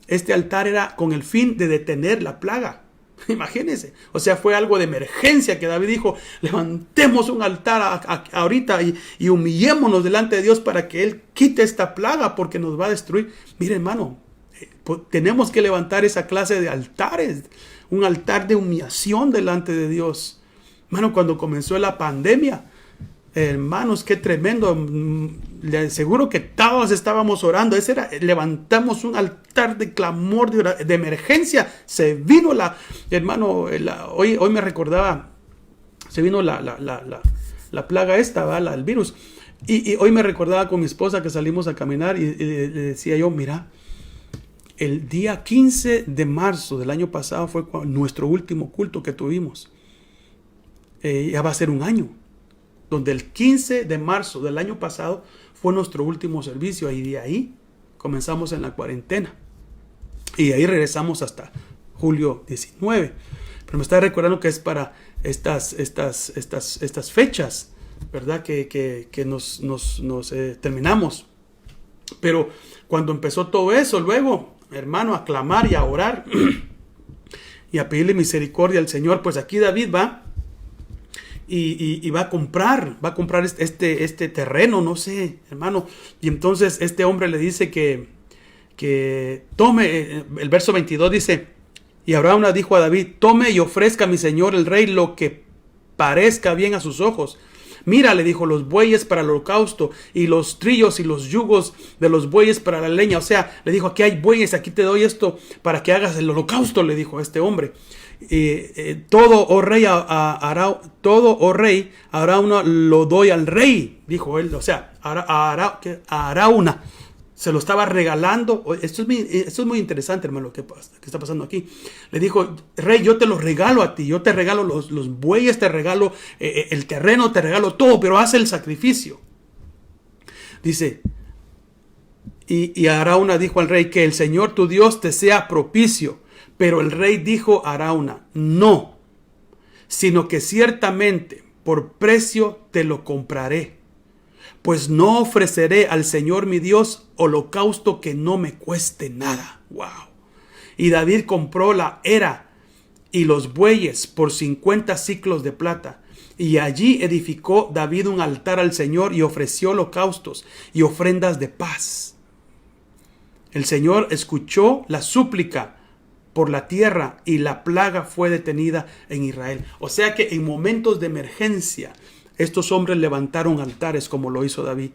Este altar era con el fin de detener la plaga. Imagínense. O sea, fue algo de emergencia que David dijo: levantemos un altar ahorita y humillémonos delante de Dios para que Él quite esta plaga, porque nos va a destruir. Mire, hermano, tenemos que levantar esa clase de altares. Un altar de humillación delante de Dios. Hermano, cuando comenzó la pandemia, hermanos, qué tremendo. Le aseguro que todos estábamos orando. Levantamos un altar de clamor, de emergencia. Se vino hoy me recordaba, se vino la plaga esta, el virus. Y hoy me recordaba con mi esposa que salimos a caminar y le decía yo: mira, el día 15 de marzo del año pasado fue nuestro último culto que tuvimos. Ya va a ser un año, donde el 15 de marzo del año pasado fue nuestro último servicio, y de ahí comenzamos en la cuarentena, y de ahí regresamos hasta julio 19. Pero me está recordando que es para estas fechas, ¿verdad? Que nos terminamos. Pero cuando empezó todo eso, luego, hermano, a clamar y a orar y a pedirle misericordia al Señor, pues aquí David va y va a comprar este terreno, no sé, hermano. Y entonces este hombre le dice que tome, el verso 22 dice: y Abraham dijo a David: tome y ofrezca a mi señor el rey lo que parezca bien a sus ojos. Mira, le dijo, los bueyes para el holocausto, y los trillos y los yugos de los bueyes para la leña. O sea, le dijo: aquí hay bueyes, aquí te doy esto para que hagas el holocausto, le dijo a este hombre. Todo, oh rey, Arauna lo doy al rey, dijo él. O sea, Arauna se lo estaba regalando. Esto es muy interesante, hermano, lo que está pasando aquí. Le dijo: rey, yo te lo regalo a ti, yo te regalo los bueyes, te regalo el terreno, te regalo todo, pero haz el sacrificio. Dice: Y Arauna dijo al rey: que el Señor tu Dios te sea propicio. Pero el rey dijo a Arauna: no, sino que ciertamente por precio te lo compraré, pues no ofreceré al Señor mi Dios holocausto que no me cueste nada. Wow. Y David compró la era y los bueyes por 50 siclos de plata. Y allí edificó David un altar al Señor y ofreció holocaustos y ofrendas de paz. El Señor escuchó la súplica por la tierra y la plaga fue detenida en Israel. O sea que en momentos de emergencia, estos hombres levantaron altares como lo hizo David.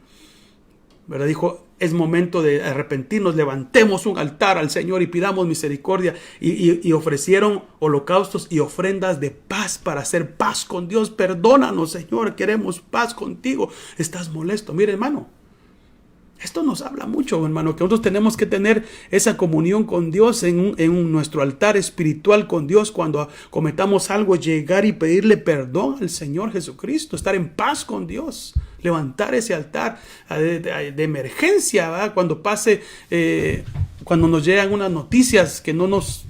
¿Verdad? Dijo: es momento de arrepentirnos, levantemos un altar al Señor y pidamos misericordia. Y ofrecieron holocaustos y ofrendas de paz para hacer paz con Dios. Perdónanos, Señor, queremos paz contigo. Estás molesto. Mire, hermano, esto nos habla mucho, hermano, que nosotros tenemos que tener esa comunión con Dios en nuestro altar espiritual con Dios. Cuando cometamos algo, llegar y pedirle perdón al Señor Jesucristo, estar en paz con Dios, levantar ese altar de emergencia, ¿verdad? Cuando pase, cuando nos llegan unas noticias que no nos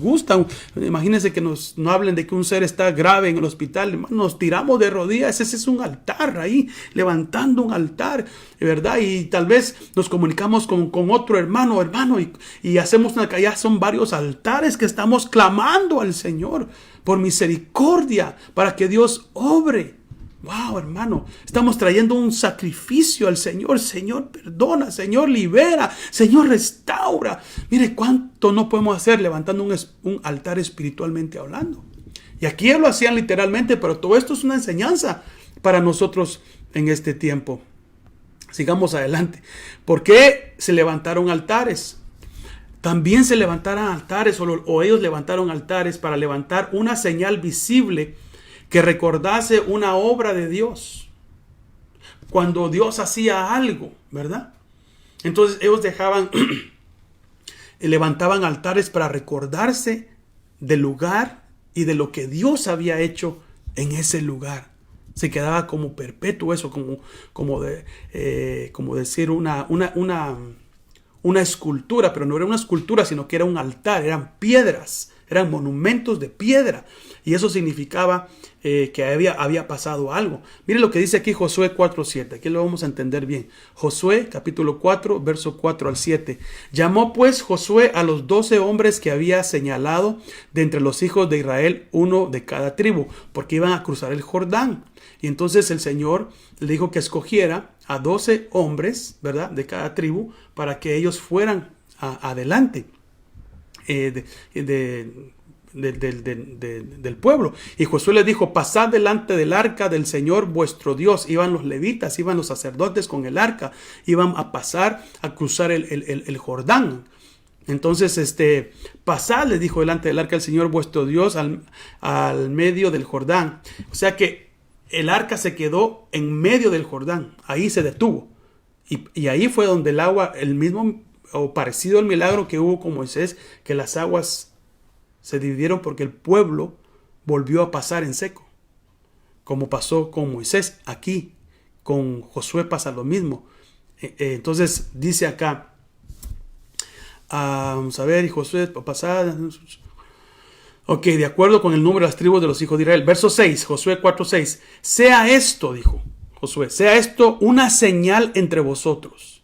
gustan. Imagínense que nos hablen de que un ser está grave en el hospital. Hermano, nos tiramos de rodillas. Ese es un altar ahí, levantando un altar, ¿verdad? Y tal vez nos comunicamos con otro hermano, y hacemos ya son varios altares que estamos clamando al Señor por misericordia, para que Dios obre. Wow, hermano, estamos trayendo un sacrificio al Señor. Señor, perdona, Señor, libera, Señor, restaura. Mire cuánto no podemos hacer levantando un altar espiritualmente hablando. Y aquí ellos lo hacían literalmente, pero todo esto es una enseñanza para nosotros en este tiempo. Sigamos adelante. ¿Por qué se levantaron altares? También se levantaron altares, o ellos levantaron altares para levantar una señal visible que recordase una obra de Dios. Cuando Dios hacía algo, ¿verdad? Entonces ellos levantaban altares para recordarse del lugar y de lo que Dios había hecho en ese lugar. Se quedaba como perpetuo eso, como decir una escultura, pero no era una escultura, sino que era un altar, eran piedras, eran monumentos de piedra. Y eso significaba que había pasado algo. Mire lo que dice aquí Josué 4:7. Aquí lo vamos a entender bien. Josué capítulo 4, verso 4 al 7. Llamó pues Josué a los 12 hombres que había señalado de entre los hijos de Israel, uno de cada tribu, porque iban a cruzar el Jordán. Y entonces el Señor le dijo que escogiera a 12 hombres, ¿verdad?, de cada tribu, para que ellos fueran adelante del pueblo. Y Josué les dijo: pasad delante del arca del Señor vuestro Dios. Iban los levitas, iban los sacerdotes con el arca, iban a pasar a cruzar el Jordán. Entonces, pasad, les dijo, delante del arca del Señor vuestro Dios al medio del Jordán. O sea que el arca se quedó en medio del Jordán, ahí se detuvo. Y ahí fue donde el agua, el mismo o parecido al milagro que hubo con Moisés, que las aguas se dividieron porque el pueblo volvió a pasar en seco. Como pasó con Moisés, aquí con Josué pasa lo mismo. Entonces dice acá, vamos a ver, y Josué pasada. Ok, de acuerdo con el número de las tribus de los hijos de Israel. Verso 6, Josué 4:6. Sea esto, dijo Josué, sea esto una señal entre vosotros.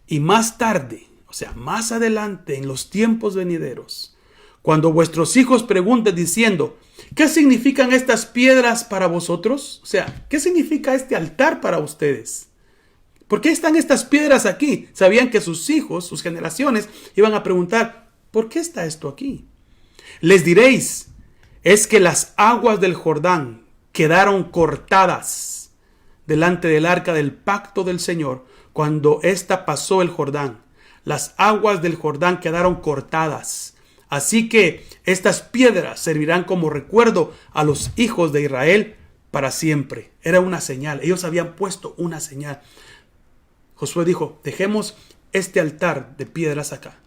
Y más tarde, o sea, más adelante, en los tiempos venideros, cuando vuestros hijos pregunten diciendo: ¿qué significan estas piedras para vosotros? O sea, ¿qué significa este altar para ustedes? ¿Por qué están estas piedras aquí? Sabían que sus hijos, sus generaciones, iban a preguntar: ¿por qué está esto aquí? Les diréis: es que las aguas del Jordán quedaron cortadas delante del arca del pacto del Señor cuando ésta pasó el Jordán. Las aguas del Jordán quedaron cortadas. Así que estas piedras servirán como recuerdo a los hijos de Israel para siempre. Era una señal. Ellos habían puesto una señal. Josué dijo: dejemos este altar de piedras acá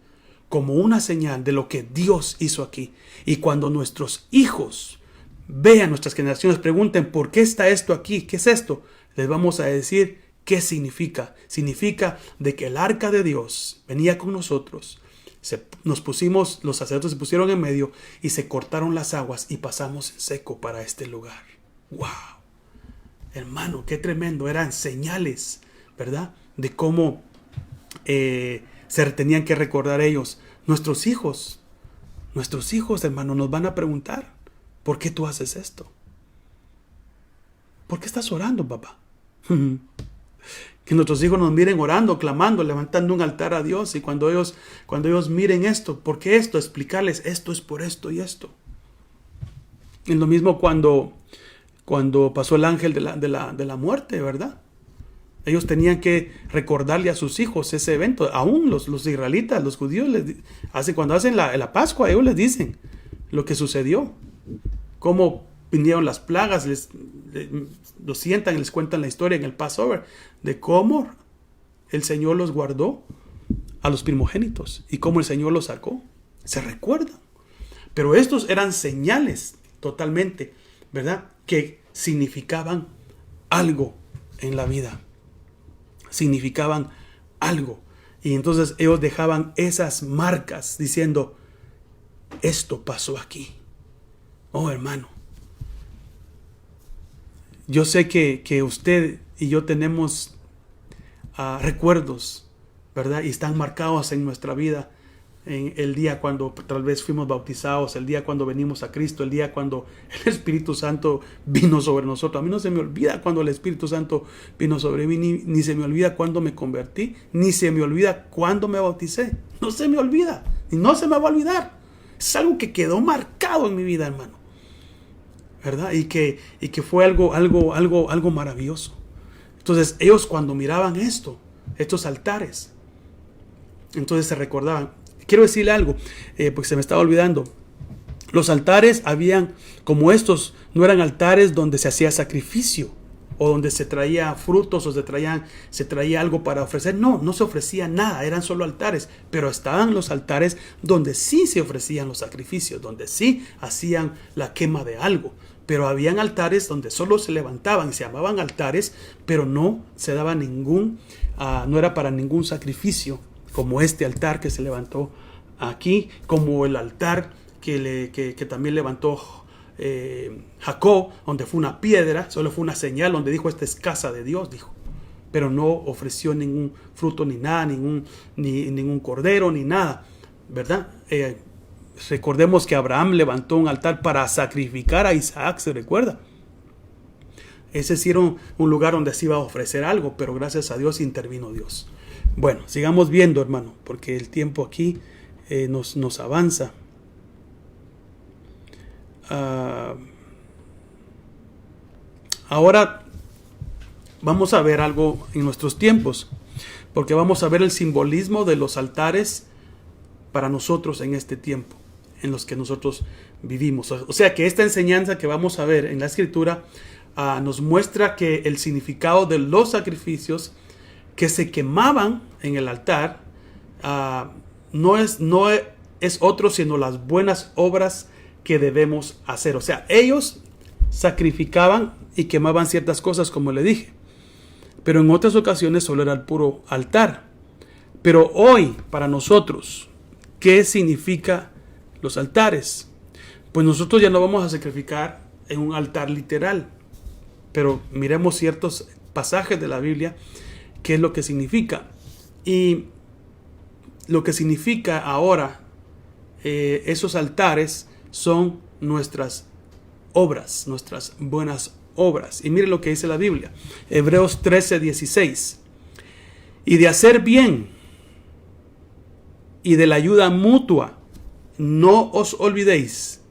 como una señal de lo que Dios hizo aquí. Y cuando nuestros hijos vean, nuestras generaciones pregunten: ¿por qué está esto aquí? ¿Qué es esto? Les vamos a decir ¿Qué significa? Significa de que el arca de Dios venía con nosotros. Los sacerdotes se pusieron en medio y se cortaron las aguas y pasamos en seco para este lugar. ¡Wow! Hermano, qué tremendo. Eran señales, ¿verdad? De cómo se tenían que recordar ellos. Nuestros hijos, hermano, nos van a preguntar, ¿por qué tú haces esto? ¿Por qué estás orando, papá? Que nuestros hijos nos miren orando, clamando, levantando un altar a Dios. Y cuando ellos miren esto, ¿por qué esto? Explicarles, esto es por esto y esto. Es lo mismo cuando pasó el ángel de la muerte, ¿verdad? Ellos tenían que recordarle a sus hijos ese evento. Aún los israelitas, los judíos, cuando hacen la Pascua, ellos les dicen lo que sucedió. Cómo vinieron las plagas, los sientan y les cuentan la historia en el Passover de cómo el Señor los guardó a los primogénitos y cómo el Señor los sacó. Se recuerdan. Pero estos eran señales totalmente, ¿verdad? Que significaban algo en la vida. Significaban algo. Y entonces ellos dejaban esas marcas diciendo, esto pasó aquí. Oh, hermano. Yo sé que usted y yo tenemos recuerdos, ¿verdad? Y están marcados en nuestra vida. En el día cuando tal vez fuimos bautizados, el día cuando venimos a Cristo, el día cuando el Espíritu Santo vino sobre nosotros. A mí no se me olvida cuando el Espíritu Santo vino sobre mí, ni se me olvida cuando me convertí, ni se me olvida cuando me bauticé. No se me olvida, y no se me va a olvidar. Es algo que quedó marcado en mi vida, hermano, ¿verdad? Y que fue algo maravilloso. Entonces ellos cuando miraban estos altares, entonces se recordaban. Quiero decirle algo, porque se me estaba olvidando. Los altares habían, como estos, no eran altares donde se hacía sacrificio o donde se traía frutos o se traía algo para ofrecer. No se ofrecía nada, eran solo altares. Pero estaban los altares donde sí se ofrecían los sacrificios, donde sí hacían la quema de algo. Pero habían altares donde solo se levantaban, se llamaban altares, pero no se daba no era para ningún sacrificio, como este altar que se levantó aquí, como el altar que también levantó Jacob, donde fue una piedra, solo fue una señal, donde dijo, esta es casa de Dios, dijo. Pero no ofreció ningún fruto, ni nada, ningún cordero, ni nada, ¿verdad? Recordemos que Abraham levantó un altar para sacrificar a Isaac, ¿se recuerda? Ese sí era un lugar donde se iba a ofrecer algo, pero gracias a Dios intervino Dios. Bueno, sigamos viendo, hermano, porque el tiempo aquí nos avanza. Ahora vamos a ver algo en nuestros tiempos, porque vamos a ver el simbolismo de los altares para nosotros en este tiempo, en los que nosotros vivimos. O sea que esta enseñanza que vamos a ver en la Escritura nos muestra que el significado de los sacrificios que se quemaban en el altar no es otro sino las buenas obras que debemos hacer. O sea, ellos sacrificaban y quemaban ciertas cosas, como le dije, pero en otras ocasiones solo era el puro altar. Pero hoy, para nosotros, ¿qué significa los altares? Pues nosotros ya no vamos a sacrificar en un altar literal, pero miremos ciertos pasajes de la Biblia, qué es lo que significa. Y lo que significa ahora esos altares son nuestras obras, nuestras buenas obras. Y mire lo que dice la Biblia, Hebreos 13:16. Y de hacer bien y de la ayuda mutua, no os olvidéis.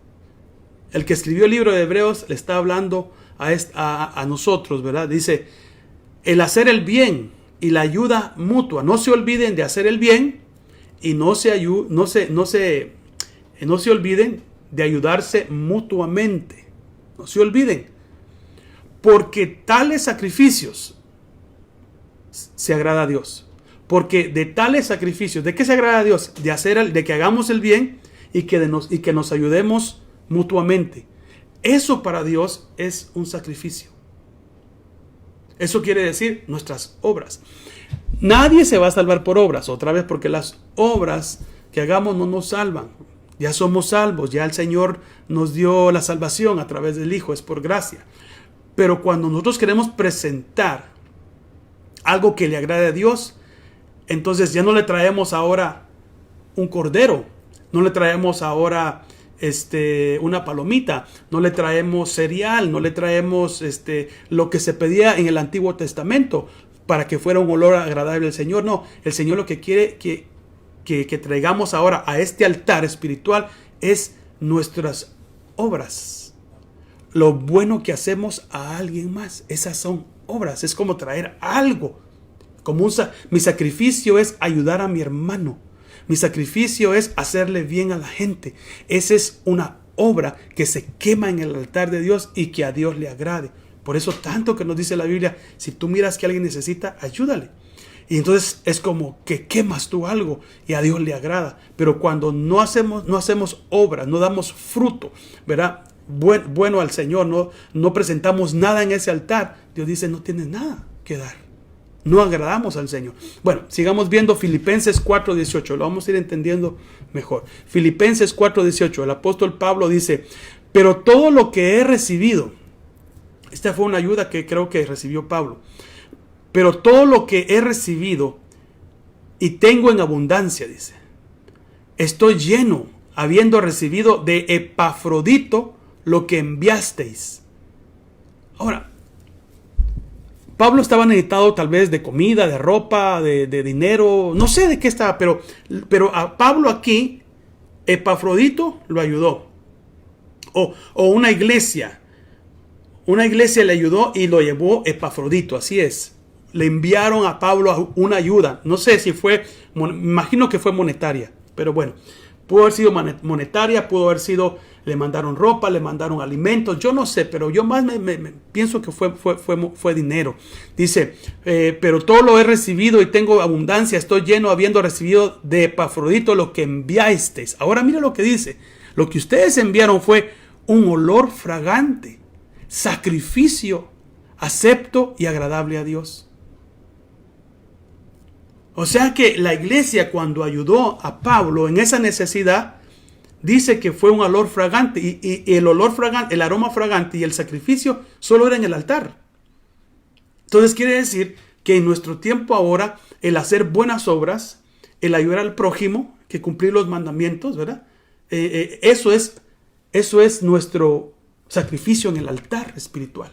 El que escribió el libro de Hebreos le está hablando a nosotros, ¿verdad? Dice, el hacer el bien y la ayuda mutua. No se olviden de hacer el bien y no se olviden de ayudarse mutuamente. No se olviden. Porque tales sacrificios se agrada a Dios. Porque de tales sacrificios, ¿de qué se agrada a Dios? De que hagamos el bien y que nos ayudemos mutuamente. Eso para Dios es un sacrificio. Eso quiere decir nuestras obras. Nadie se va a salvar por obras, otra vez, porque las obras que hagamos no nos salvan. Ya somos salvos, ya el Señor nos dio la salvación a través del Hijo, es por gracia. Pero cuando nosotros queremos presentar algo que le agrade a Dios, entonces ya no le traemos ahora un cordero, no le traemos ahora una palomita, no le traemos cereal, no le traemos lo que se pedía en el Antiguo Testamento para que fuera un olor agradable al Señor. No, el Señor lo que quiere que traigamos ahora a este altar espiritual es nuestras obras. Lo bueno que hacemos a alguien más, esas son obras, es como traer algo. Mi sacrificio es ayudar a mi hermano. Mi sacrificio es hacerle bien a la gente. Esa es una obra que se quema en el altar de Dios y que a Dios le agrade. Por eso tanto que nos dice la Biblia, si tú miras que alguien necesita, ayúdale. Y entonces es como que quemas tú algo y a Dios le agrada. Pero cuando no hacemos obras, no damos fruto, ¿verdad? Bueno al Señor, no presentamos nada en ese altar, Dios dice, no tienes nada que dar. No agradamos al Señor. Bueno, sigamos viendo Filipenses 4:18. Lo vamos a ir entendiendo mejor. Filipenses 4:18. El apóstol Pablo dice, pero todo lo que he recibido. Esta fue una ayuda que creo que recibió Pablo. Pero todo lo que he recibido y tengo en abundancia, dice. Estoy lleno, habiendo recibido de Epafrodito lo que enviasteis. Ahora, Pablo estaba necesitado tal vez de comida, de ropa, de dinero, no sé de qué estaba, pero a Pablo aquí, Epafrodito lo ayudó. O una iglesia le ayudó y lo llevó Epafrodito, así es. Le enviaron a Pablo una ayuda, no sé si fue, me imagino que fue monetaria, pero bueno, pudo haber sido monetaria, pudo haber sido, le mandaron ropa, le mandaron alimentos, yo no sé, pero yo más me pienso que fue dinero. Dice, pero todo lo he recibido y tengo abundancia, estoy lleno habiendo recibido de Epafrodito lo que enviasteis. Ahora mira lo que dice, lo que ustedes enviaron fue un olor fragante, sacrificio acepto y agradable a Dios. O sea que la iglesia, cuando ayudó a Pablo en esa necesidad, dice que fue un olor fragante y el olor fragante, el aroma fragante y el sacrificio solo era en el altar. Entonces quiere decir que en nuestro tiempo ahora el hacer buenas obras, el ayudar al prójimo, que cumplir los mandamientos, ¿verdad? Eso es nuestro sacrificio en el altar espiritual.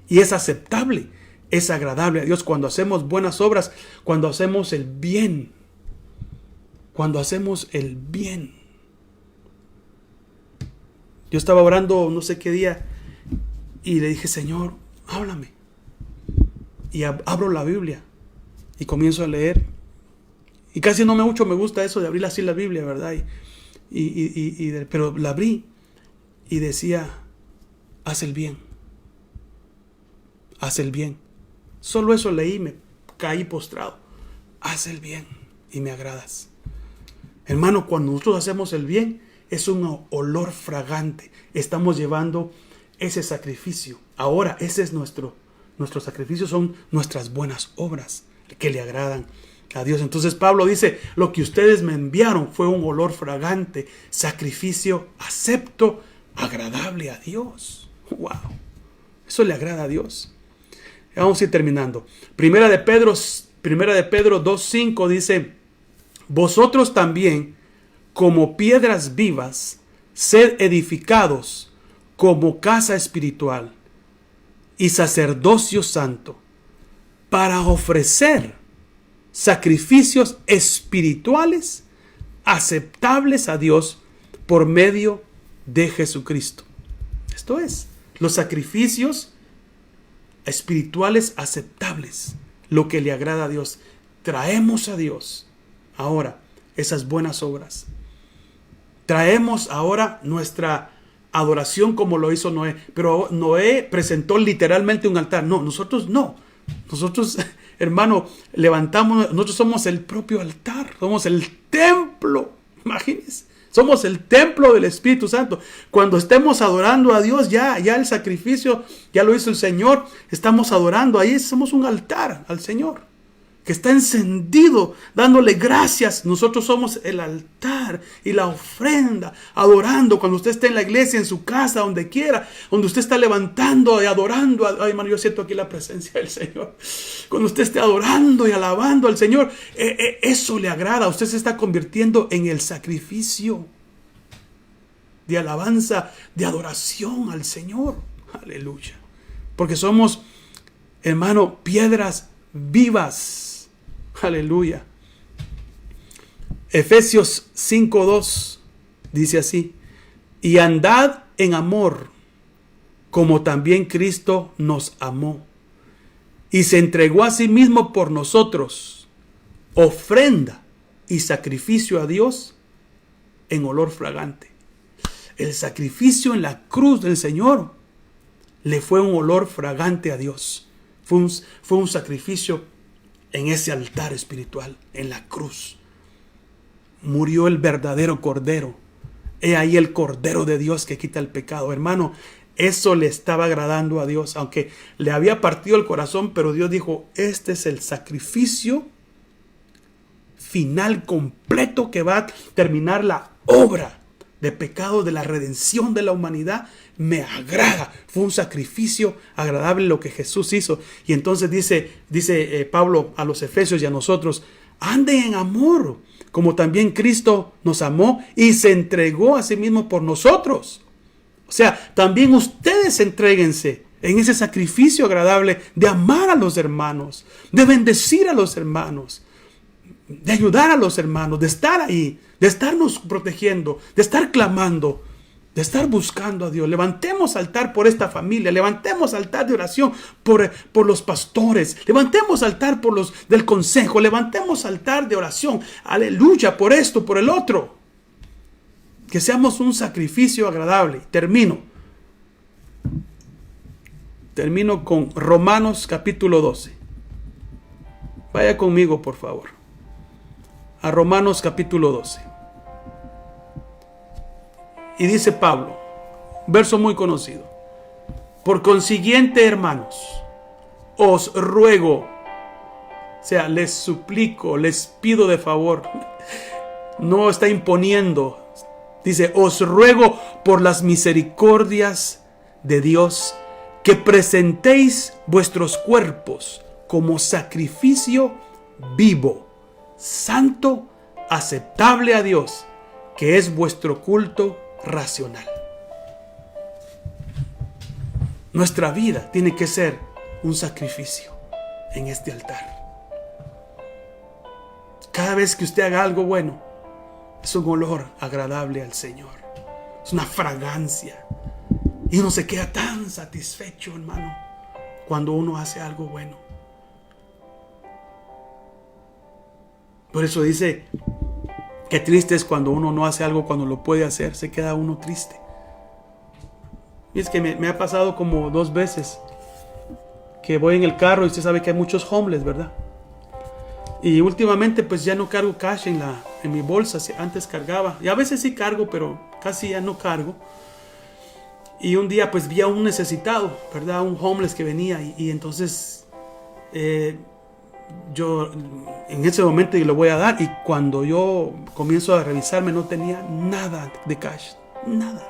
Y es aceptable, es agradable a Dios cuando hacemos buenas obras, cuando hacemos el bien. Cuando hacemos el bien. Yo estaba orando no sé qué día y le dije, Señor, háblame. Y abro la Biblia y comienzo a leer. Y casi no me gusta eso de abrir así la Biblia, ¿verdad? Pero la abrí y decía, haz el bien. Haz el bien. Solo eso leí, me caí postrado. Haz el bien y me agradas. Hermano, cuando nosotros hacemos el bien, es un olor fragante. Estamos llevando ese sacrificio. Ahora, ese es nuestro sacrificio, son nuestras buenas obras que le agradan a Dios. Entonces Pablo dice, lo que ustedes me enviaron fue un olor fragante, sacrificio acepto, agradable a Dios. Wow, eso le agrada a Dios. Vamos a ir terminando. Primera de Pedro 2:5 dice, vosotros también, como piedras vivas, sed edificados como casa espiritual y sacerdocio santo, para ofrecer sacrificios espirituales aceptables a Dios por medio de Jesucristo. Esto es, los sacrificios espirituales aceptables, lo que le agrada a Dios. Traemos a Dios ahora esas buenas obras. Traemos ahora nuestra adoración como lo hizo Noé. Pero Noé presentó literalmente un altar. No, nosotros no. Nosotros, hermano, nosotros somos el propio altar. Somos el templo. Imagínense. Somos el templo del Espíritu Santo. Cuando estemos adorando a Dios, ya el sacrificio ya lo hizo el Señor. Estamos adorando. Ahí somos un altar al Señor que está encendido, dándole gracias. Nosotros somos el altar y la ofrenda, adorando. Cuando usted esté en la iglesia, en su casa, donde quiera, donde usted está levantando y adorando. Ay, hermano, yo siento aquí la presencia del Señor. Cuando usted esté adorando y alabando al Señor, eso le agrada. Usted se está convirtiendo en el sacrificio de alabanza, de adoración al Señor. Aleluya. Porque somos, hermano, piedras vivas. Aleluya. Efesios 5:2 dice así: y andad en amor, como también Cristo nos amó, y se entregó a sí mismo por nosotros, ofrenda y sacrificio a Dios en olor fragante. El sacrificio en la cruz del Señor le fue un olor fragante a Dios. Fue un sacrificio en ese altar espiritual, en la cruz. Murió el verdadero Cordero. He ahí el Cordero de Dios que quita el pecado. Hermano, eso le estaba agradando a Dios, aunque le había partido el corazón, pero Dios dijo: este es el sacrificio final, completo, que va a terminar la obra de pecado, de la redención de la humanidad. Me agrada. Fue un sacrificio agradable lo que Jesús hizo. Y entonces dice Pablo a los Efesios y a nosotros: anden en amor, como también Cristo nos amó y se entregó a sí mismo por nosotros. O sea, también ustedes entréguense en ese sacrificio agradable de amar a los hermanos, de bendecir a los hermanos, de ayudar a los hermanos, de estar ahí, de estarnos protegiendo, de estar clamando, de estar buscando a Dios. Levantemos altar por esta familia, levantemos altar de oración por los pastores, levantemos altar por los del consejo, levantemos altar de oración, aleluya, por esto, por el otro. Que seamos un sacrificio agradable. Termino con Romanos capítulo 12. Vaya conmigo, por favor, a Romanos capítulo 12. Y dice Pablo, verso muy conocido: por consiguiente, hermanos, os ruego, o sea, les suplico, les pido de favor, no está imponiendo, dice: os ruego por las misericordias de Dios, que presentéis vuestros cuerpos como sacrificio vivo, santo, aceptable a Dios, que es vuestro culto racional. Nuestra vida tiene que ser un sacrificio en este altar. Cada vez que usted haga algo bueno, es un olor agradable al Señor, es una fragancia, y uno se queda tan satisfecho, hermano, cuando uno hace algo bueno. Por eso dice: qué triste es cuando uno no hace algo cuando lo puede hacer. Se queda uno triste. Y es que me ha pasado como 2 veces que voy en el carro, y usted sabe que hay muchos homeless, ¿verdad? Y últimamente pues ya no cargo cash en mi bolsa. Antes cargaba, y a veces sí cargo, pero casi ya no cargo. Y un día pues vi a un necesitado, ¿verdad? Un homeless que venía, y entonces yo en ese momento yo le voy a dar, y cuando yo comienzo a revisarme no tenía nada de cash, nada.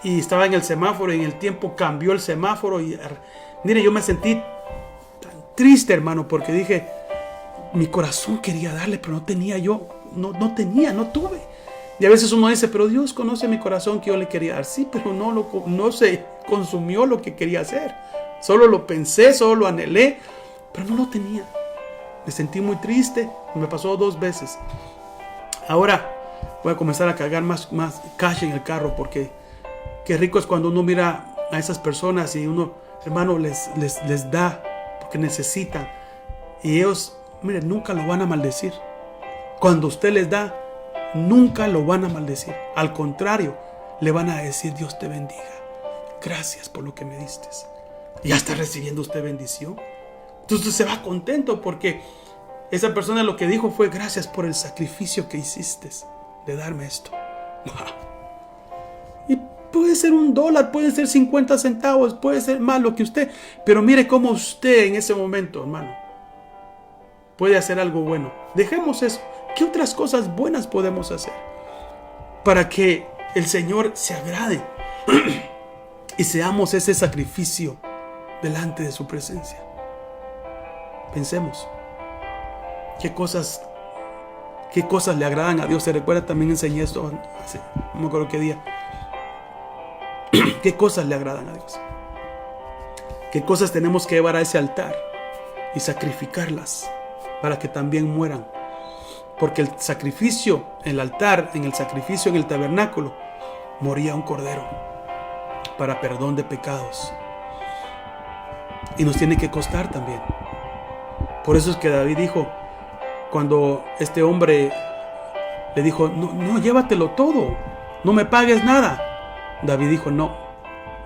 Y estaba en el semáforo, y en el tiempo cambió el semáforo, y mire, yo me sentí tan triste, hermano, porque dije, mi corazón quería darle, pero no tenía yo, no tuve. Y a veces uno dice: pero Dios conoce mi corazón, que yo le quería dar. Sí, pero no se consumió lo que quería hacer. Solo lo pensé, solo lo anhelé, pero no lo tenía. Me sentí muy triste. Me pasó 2 veces. Ahora voy a comenzar a cargar más cash en el carro, porque qué rico es cuando uno mira a esas personas y uno, hermano, les da porque necesitan. Y ellos, mire, nunca lo van a maldecir. Cuando usted les da, nunca lo van a maldecir. Al contrario, le van a decir: Dios te bendiga. Gracias por lo que me diste. Ya está recibiendo usted bendición. Entonces se va contento, porque esa persona lo que dijo fue: gracias por el sacrificio que hiciste. de darme esto. Y puede ser $1, puede ser 50 centavos, puede ser más lo que usted, pero mire cómo usted en ese momento, hermano, puede hacer algo bueno. Dejemos eso. ¿Qué otras cosas buenas podemos hacer para que el Señor se agrade y seamos ese sacrificio delante de su presencia? Pensemos. ¿Qué cosas le agradan a Dios? ¿Se recuerda? También enseñé esto hace, no me acuerdo qué día. ¿Qué cosas le agradan a Dios? ¿Qué cosas tenemos que llevar a ese altar y sacrificarlas para que también mueran? Porque el sacrificio en el altar, en el sacrificio en el tabernáculo, moría un cordero para perdón de pecados. Y nos tiene que costar también. Por eso es que David dijo, cuando este hombre le dijo, no, llévatelo todo, no me pagues nada. David dijo, no,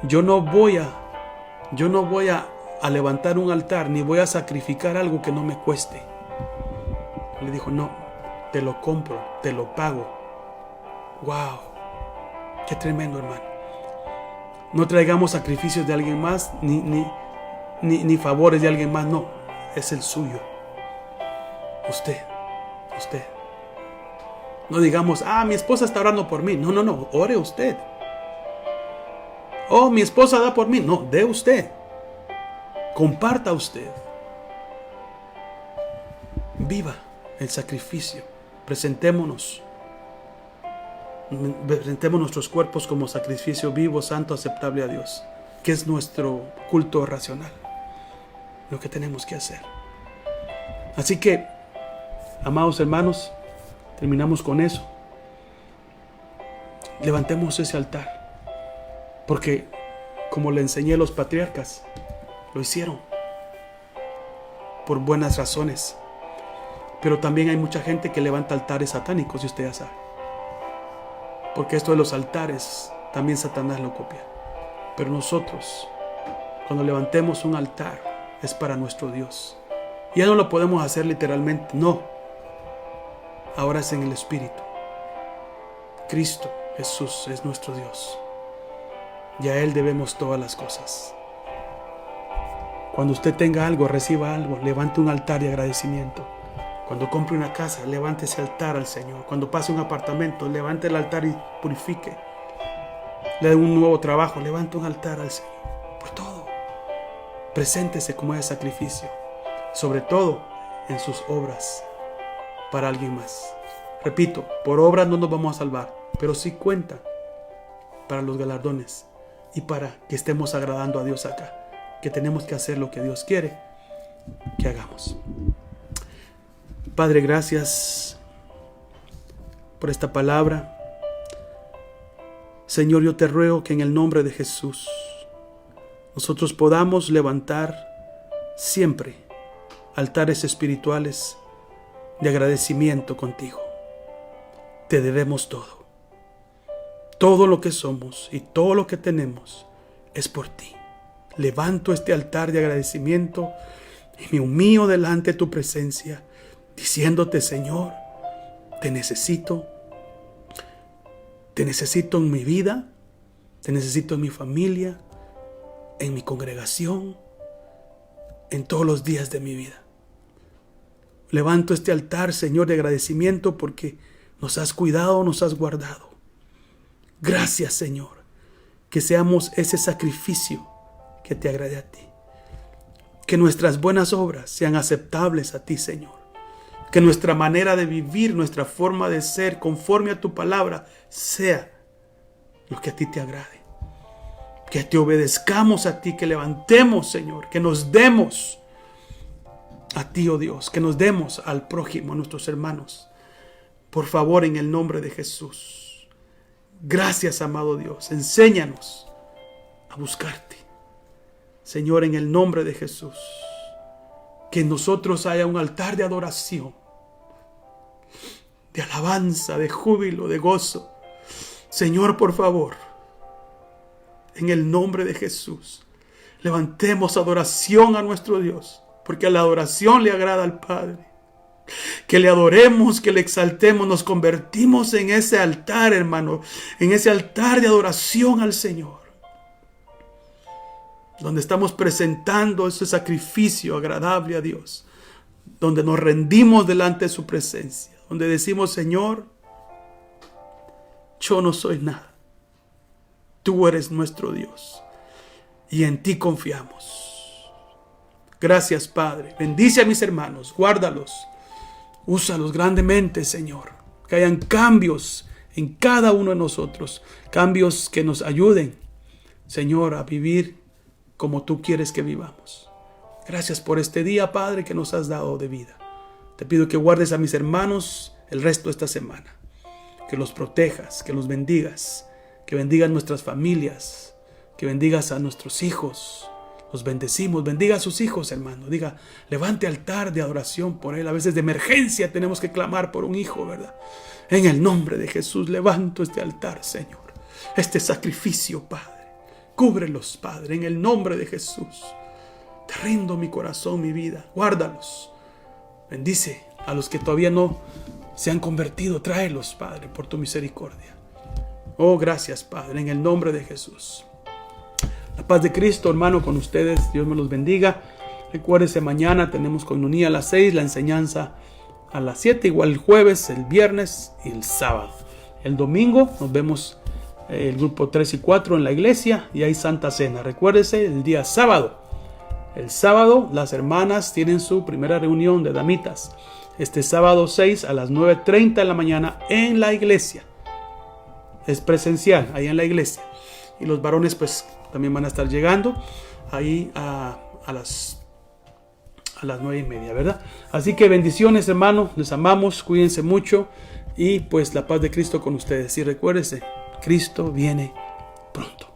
yo no voy a levantar un altar, ni voy a sacrificar algo que no me cueste. Le dijo, no, te lo compro, te lo pago. ¡Wow! ¡Qué tremendo, hermano! No traigamos sacrificios de alguien más, ni favores de alguien más, no, es el suyo. Usted. No digamos, mi esposa está orando por mí. No, ore usted. Oh, mi esposa da por mí. No, dé usted. Comparta usted. Viva el sacrificio. Presentemos nuestros cuerpos como sacrificio vivo, santo, aceptable a Dios, que es nuestro culto racional. Lo que tenemos que hacer. Así que, amados hermanos, terminamos con eso. Levantemos ese altar. Porque, como le enseñé a los patriarcas, lo hicieron. Por buenas razones. Pero también hay mucha gente que levanta altares satánicos, y usted ya sabe. Porque esto de los altares, también Satanás lo copia. Pero nosotros, cuando levantemos un altar, es para nuestro Dios. Ya no lo podemos hacer literalmente, no. Ahora es en el Espíritu. Cristo, Jesús, es nuestro Dios. Y a Él debemos todas las cosas. Cuando usted tenga algo, reciba algo, levante un altar de agradecimiento. Cuando compre una casa, levante ese altar al Señor. Cuando pase un apartamento, levante el altar y purifique. Le dé un nuevo trabajo, levante un altar al Señor. Por todo. Preséntese como ese sacrificio. Sobre todo en sus obras para alguien más. Repito, por obras no nos vamos a salvar, pero sí cuenta para los galardones y para que estemos agradando a Dios acá. Que tenemos que hacer lo que Dios quiere que hagamos. Padre, gracias por esta palabra. Señor, yo te ruego que en el nombre de Jesús nosotros podamos levantar siempre altares espirituales de agradecimiento contigo. Te debemos todo. Todo lo que somos y todo lo que tenemos es por ti. Levanto este altar de agradecimiento y me humillo delante de tu presencia, diciéndote, Señor, te necesito en mi vida, te necesito en mi familia, en mi congregación, en todos los días de mi vida. Levanto este altar, Señor, de agradecimiento porque nos has cuidado, nos has guardado. Gracias, Señor, que seamos ese sacrificio que te agrade a ti. Que nuestras buenas obras sean aceptables a ti, Señor. Que nuestra manera de vivir, nuestra forma de ser, conforme a tu palabra, sea lo que a ti te agrade. Que te obedezcamos a ti, que levantemos, Señor, que nos demos a ti, oh Dios, que nos demos al prójimo, a nuestros hermanos. Por favor, en el nombre de Jesús. Gracias, amado Dios. Enséñanos a buscarte. Señor, en el nombre de Jesús. Que en nosotros haya un altar de adoración, de alabanza, de júbilo, de gozo. Señor, por favor, en el nombre de Jesús, levantemos adoración a nuestro Dios, porque la adoración le agrada al Padre. que le adoremos, que le exaltemos. Nos convertimos en ese altar, hermano, en ese altar de adoración al Señor, donde estamos presentando ese sacrificio agradable a Dios, donde nos rendimos delante de su presencia, donde decimos: Señor, yo no soy nada, tú eres nuestro Dios y en ti confiamos. Gracias, Padre. Bendice a mis hermanos, guárdalos, úsalos grandemente, Señor. Que hayan cambios en cada uno de nosotros, cambios que nos ayuden, Señor, a vivir como tú quieres que vivamos. Gracias por este día, Padre, que nos has dado de vida. Te pido que guardes a mis hermanos el resto de esta semana, que los protejas, que los bendigas, que bendigas nuestras familias, que bendigas a nuestros hijos. Los bendecimos, bendiga a sus hijos, hermano. Diga, levante altar de adoración por él. A veces de emergencia tenemos que clamar por un hijo, ¿verdad? En el nombre de Jesús levanto este altar, Señor, este sacrificio, Padre. Cúbrelos, Padre, en el nombre de Jesús. Te rindo mi corazón, mi vida. Guárdalos. Bendice a los que todavía no se han convertido. Tráelos, Padre, por tu misericordia. Oh, gracias, Padre, en el nombre de Jesús. La paz de Cristo, hermano, con ustedes. Dios me los bendiga. Recuérdese, mañana tenemos coinonía a las 6, la enseñanza a las 7, igual el jueves, el viernes y el sábado. El domingo nos vemos el grupo 3 y 4 en la iglesia y hay Santa Cena. Recuérdese, el día sábado. El sábado las hermanas tienen su primera reunión de damitas. Este sábado 6 a las 9:30 de la mañana en la iglesia. Es presencial, ahí en la iglesia. Y los varones pues también van a estar llegando ahí a las 9:30, ¿verdad? Así que bendiciones, hermanos, les amamos, cuídense mucho y pues la paz de Cristo con ustedes. Y recuérdense, Cristo viene pronto.